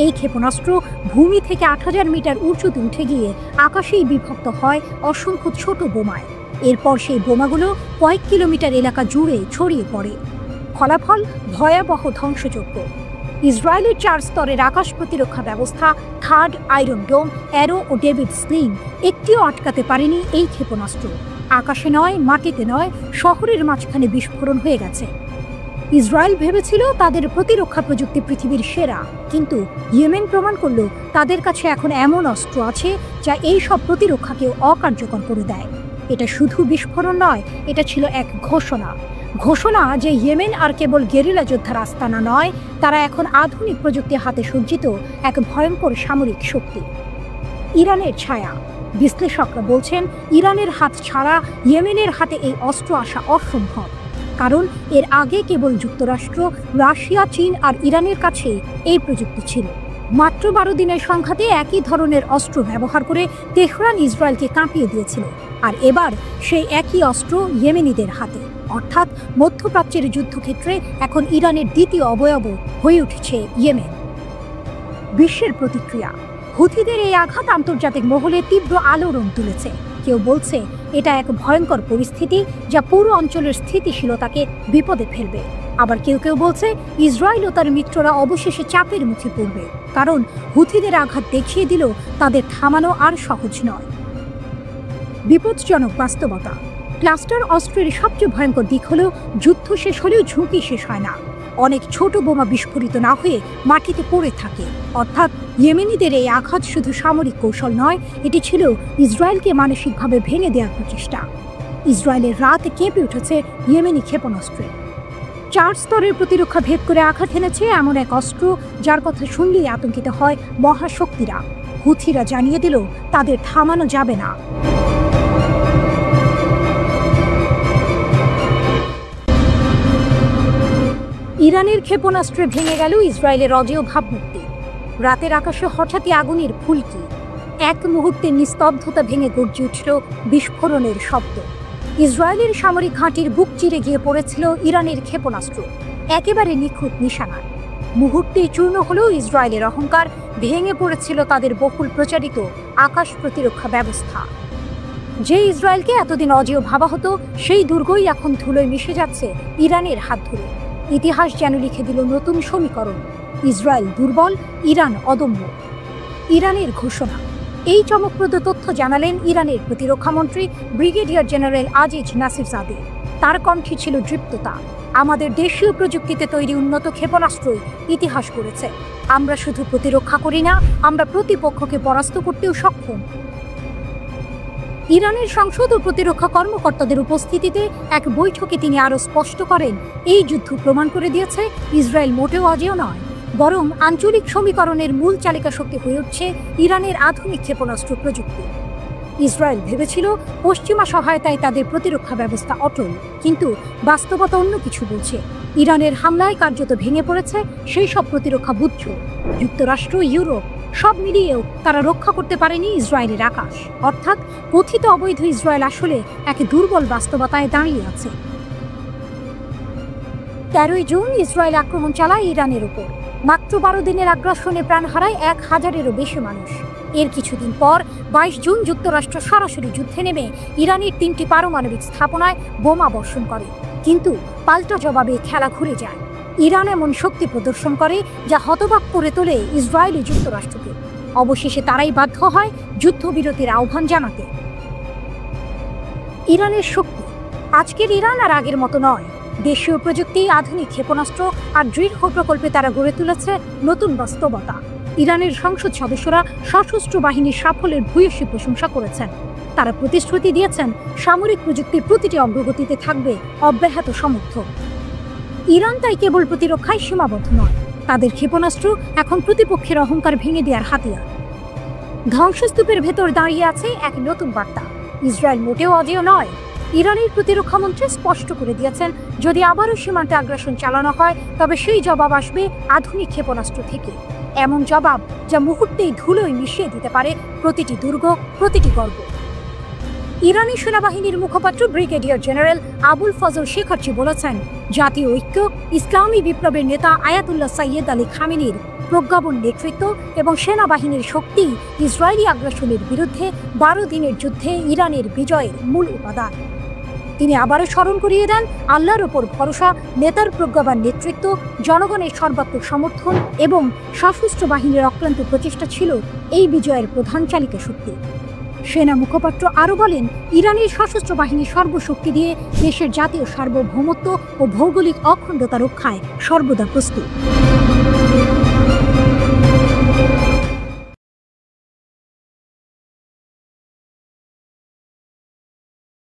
এই ক্ষেপণাস্ত্র ভূমি থেকে ৮,০০০ মিটার উঁচুতে উঠে গিয়ে আকাশেই বিভক্ত হয় অসংখ্য ছোট বোমায়। এরপর সেই বোমাগুলো কয়েক কিলোমিটার এলাকা জুড়ে ছড়িয়ে পড়ে। ফলাফল ভয়াবহ ধ্বংসযজ্ঞ। ইসরায়েলের ৪ স্তরের আকাশ প্রতিরক্ষা ব্যবস্থা থার্ড, আয়রন ডোম, অ্যারো ও ডেভিড স্লিং একটিও আটকাতে পারেনি এই ক্ষেপণাস্ত্র। আকাশে নয়, মাটিতে নয়, শহরের মাঝখানে বিস্ফোরণ হয়ে গেছে। ইসরায়েল ভেবেছিল তাদের প্রতিরক্ষা প্রযুক্তি পৃথিবীর সেরা, কিন্তু ইয়েমেন প্রমাণ করল তাদের কাছে এখন এমন অস্ত্র আছে যা এই সব প্রতিরক্ষাকেও অকার্যকর করে দেয়। এটা শুধু বিস্ফোরণ নয়, এটা ছিল এক ঘোষণা যে ইয়েমেন আর কেবল গেরিলা যোদ্ধার আস্তানা নয়, তারা এখন আধুনিক প্রযুক্তি হাতে সজ্জিত এক ভয়ঙ্কর সামরিক শক্তি। ইরানের ছায়া। বিশ্লেষকরা বলছেন ইরানের হাত ছাড়া ইয়েমেনের হাতে এই অস্ত্র আসা অসম্ভব, কারণ এর আগে কেবল যুক্তরাষ্ট্র, রাশিয়া, চীন আর ইরানের কাছে এই প্রযুক্তি ছিল। মাত্র ১২ দিনের সংঘাতে একই ধরনের অস্ত্র ব্যবহার করে তেহরান ইসরায়েলকে কাঁপিয়ে দিয়েছিল, আর এবার সেই একই অস্ত্র ইয়েমেনিদের হাতে। অর্থাৎ মধ্যপ্রাচ্যের যুদ্ধক্ষেত্রে এখন ইরানের দ্বিতীয় অবয়ব হয়ে উঠেছে ইয়েমেন। বিশ্বের প্রতিক্রিয়া। হুথিদের এই আঘাত আন্তর্জাতিক মহলে তীব্র আলোড়ন তুলেছে। কেউ বলছে এটা এক ভয়ঙ্কর পরিস্থিতি যা পুরো অঞ্চলের স্থিতিশীলতাকে বিপদে ফেলবে। আবার কেউ বলছে ইসরায়েল ও তার মিত্ররা অবশেষে চাপের মুখে পড়বে, কারণ হুথিদের আঘাত দেখিয়ে দিল তাদের থামানো আর সহজ নয়। বিপজ্জনক বাস্তবতা। ক্লাস্টার অস্ত্রের সবচেয়ে ভয়ঙ্কর দিক হলো যুদ্ধ শেষ হলেও ঝুঁকি শেষ হয় না। অনেক ছোট বোমা বিস্ফোরিত না হয়ে মাটিতে পড়ে থাকে। অর্থাৎ ইয়েমেনিদের এই আঘাত শুধু সামরিক কৌশল নয়, এটি ছিল ইসরায়েলকে মানসিকভাবে ভেঙে দেওয়ার প্রচেষ্টা। ইসরায়েলের রাত কেঁপে উঠেছে ইয়েমেনি ক্ষেপণাস্ত্রে। ৪ স্তরের প্রতিরক্ষা ভেদ করে আঘাত এনেছে এমন এক অস্ত্র যার কথা শুনলেই আতঙ্কিত হয় মহাশক্তিরা। হুথিরা জানিয়ে দিল তাদের থামানো যাবে না। ইরানের ক্ষেপণাস্ত্রে ভেঙে গেল ইসরায়েলের অজেয় ভাবমূর্তি। রাতের আকাশে হঠাৎই আগুনের ফুলকি। এক মুহূর্তে নিস্তব্ধতা ভেঙে গর্জে উঠল বিস্ফোরণের শব্দ। ইসরায়েলের সামরিক ঘাঁটির বুক চিরে গিয়ে পড়েছিল ইরানের ক্ষেপণাস্ত্র, একেবারে নিখুঁত নিশানায়। মুহূর্তেই চূর্ণ হলেও ইসরায়েলের অহংকার, ভেঙে পড়েছিল তাদের বহুল প্রচারিত আকাশ প্রতিরক্ষা ব্যবস্থা। যে ইসরায়েলকে এতদিন অজেয় ভাবা হতো, সেই দুর্গই এখন ধুলোয় মিশে যাচ্ছে ইরানের হাত ধরে। ইতিহাস যেন লিখে দিল নতুন সমীকরণ। ইসরায়েল দুর্বল, ইরান অদম্য। ইরানের ঘোষণা। এই চমকপ্রদ তথ্য জানালেন ইরানের প্রতিরক্ষামন্ত্রী ব্রিগেডিয়ার জেনারেল আজিজ নাসিরজাদে। তার কণ্ঠে ছিল দৃপ্ততা। আমাদের দেশীয় প্রযুক্তিতে তৈরি উন্নত ক্ষেপণাস্ত্রই ইতিহাস করেছে। আমরা শুধু প্রতিরক্ষা করি না, আমরা প্রতিপক্ষকে পরাস্ত করতেও সক্ষম। ইরানের সংসদ ও প্রতিরক্ষা কর্মকর্তাদের উপস্থিতিতে এক বৈঠকে তিনি আরও স্পষ্ট করেন, এই যুদ্ধ প্রমাণ করে দিয়েছে ইসরায়েল মোটেও অজেয় নয়, বরং আঞ্চলিক সমীকরণের মূল চালিকা শক্তি হয়ে উঠছে ইরানের আধুনিক ক্ষেপণাস্ত্র প্রযুক্তি। ইসরায়েল ভেবেছিল পশ্চিমা সহায়তায় তাদের প্রতিরক্ষা ব্যবস্থা অটল, কিন্তু বাস্তবতা অন্য কিছু বলছে। ইরানের হামলায় কার্যত ভেঙে পড়েছে সেই সব প্রতিরক্ষা বুদ্ধ। যুক্তরাষ্ট্র, ইউরোপ সব মিলিয়েও তারা রক্ষা করতে পারেনি ইসরায়েলের আকাশ। অর্থাৎ কথিত অবৈধ ইসরায়েল আসলে এক দুর্বল বাস্তবতায় দাঁড়িয়ে আছে। ১৩ জুন ইসরায়েল আক্রমণ চালায় ইরানের উপর। মাত্র ১২ দিনের আগ্রাসনে প্রাণ হারায় ১,০০০-এরও বেশি মানুষ। এর কিছুদিন পর ২২ জুন যুক্তরাষ্ট্র সরাসরি যুদ্ধে নেমে ইরানের ৩টি পারমাণবিক স্থাপনায় বোমা বর্ষণ করে। কিন্তু পাল্টা জবাবে খেলা ঘুরে যায়। ইরান এমন শক্তি প্রদর্শন করে যা হতবাক করে তোলে ইসরায়েল ও যুক্তরাষ্ট্রকে। অবশেষে তারাই বাধ্য হয় যুদ্ধবিরতির আহ্বান জানাতে। ইরানের শক্তি। আজকের ইরান আর আগের মতো নয়। দেশীয় প্রযুক্তি, আধুনিক ক্ষেপণাস্ত্র আর দৃঢ় প্রকল্পে তারা গড়ে তুলেছে নতুন বাস্তবতা। ইরানের সংসদ সদস্যরা সশস্ত্র বাহিনীর সাফল্যের ভূয়সী প্রশংসা করেছেন। তারা প্রতিশ্রুতি দিয়েছেন সামরিক প্রযুক্তির প্রতিটি অগ্রগতিতে থাকবে অব্যাহত সমর্থন। ইরান তাই কেবল প্রতিরক্ষায় সীমাবদ্ধ নয়, তাদের ক্ষেপণাস্ত্র এখন প্রতিপক্ষের অহংকার ভেঙে দেওয়ার হাতিয়ার। ধ্বংসস্তূপের ভেতর দাঁড়িয়ে আছে এক নতুন বার্তা, ইসরায়েল মোটেও অজেয় নয়। ইরানের প্রতিরক্ষামন্ত্রী স্পষ্ট করে দিয়েছেন, যদি আবারও সীমান্তে আগ্রাসন চালানো হয় তবে সেই জবাব আসবে আধুনিক ক্ষেপণাস্ত্র থেকে। এমন জবাব যা মুহূর্তেই ধুলোয় মিশিয়ে দিতে পারে প্রতিটি দুর্গ, প্রতিটি গর্ব। ইরানি সেনাবাহিনীর মুখপাত্র ব্রিগেডিয়ার জেনারেল আবুল ফজল শেখারচি বলেছেন, জাতীয় ঐক্য, ইসলামী বিপ্লবের নেতা আয়াতুল্লাহ সাইয়েদ আলী খামেনির প্রজ্ঞাপন নেতৃত্ব এবং সেনাবাহিনীর শক্তি ইসরায়েলি আগ্রাসনের বিরুদ্ধে 12 দিনের যুদ্ধে ইরানের বিজয়ের মূল উপাদান। তিনি আবারও স্মরণ করিয়ে দেন, আল্লাহর ওপর ভরসা, নেতার প্রজ্ঞাবান নেতৃত্ব, জনগণের সর্বাত্মক সমর্থন এবং সশস্ত্র বাহিনীর অক্লান্ত প্রচেষ্টা ছিল এই বিজয়ের প্রধান চালিকা শক্তি। সেনা মুখপাত্র আরও বলেন, ইরানের সশস্ত্র বাহিনী সর্বশক্তি দিয়ে দেশের জাতীয় সার্বভৌমত্ব ও ভৌগোলিক অখণ্ডতা রক্ষায় সর্বদা প্রস্তুত।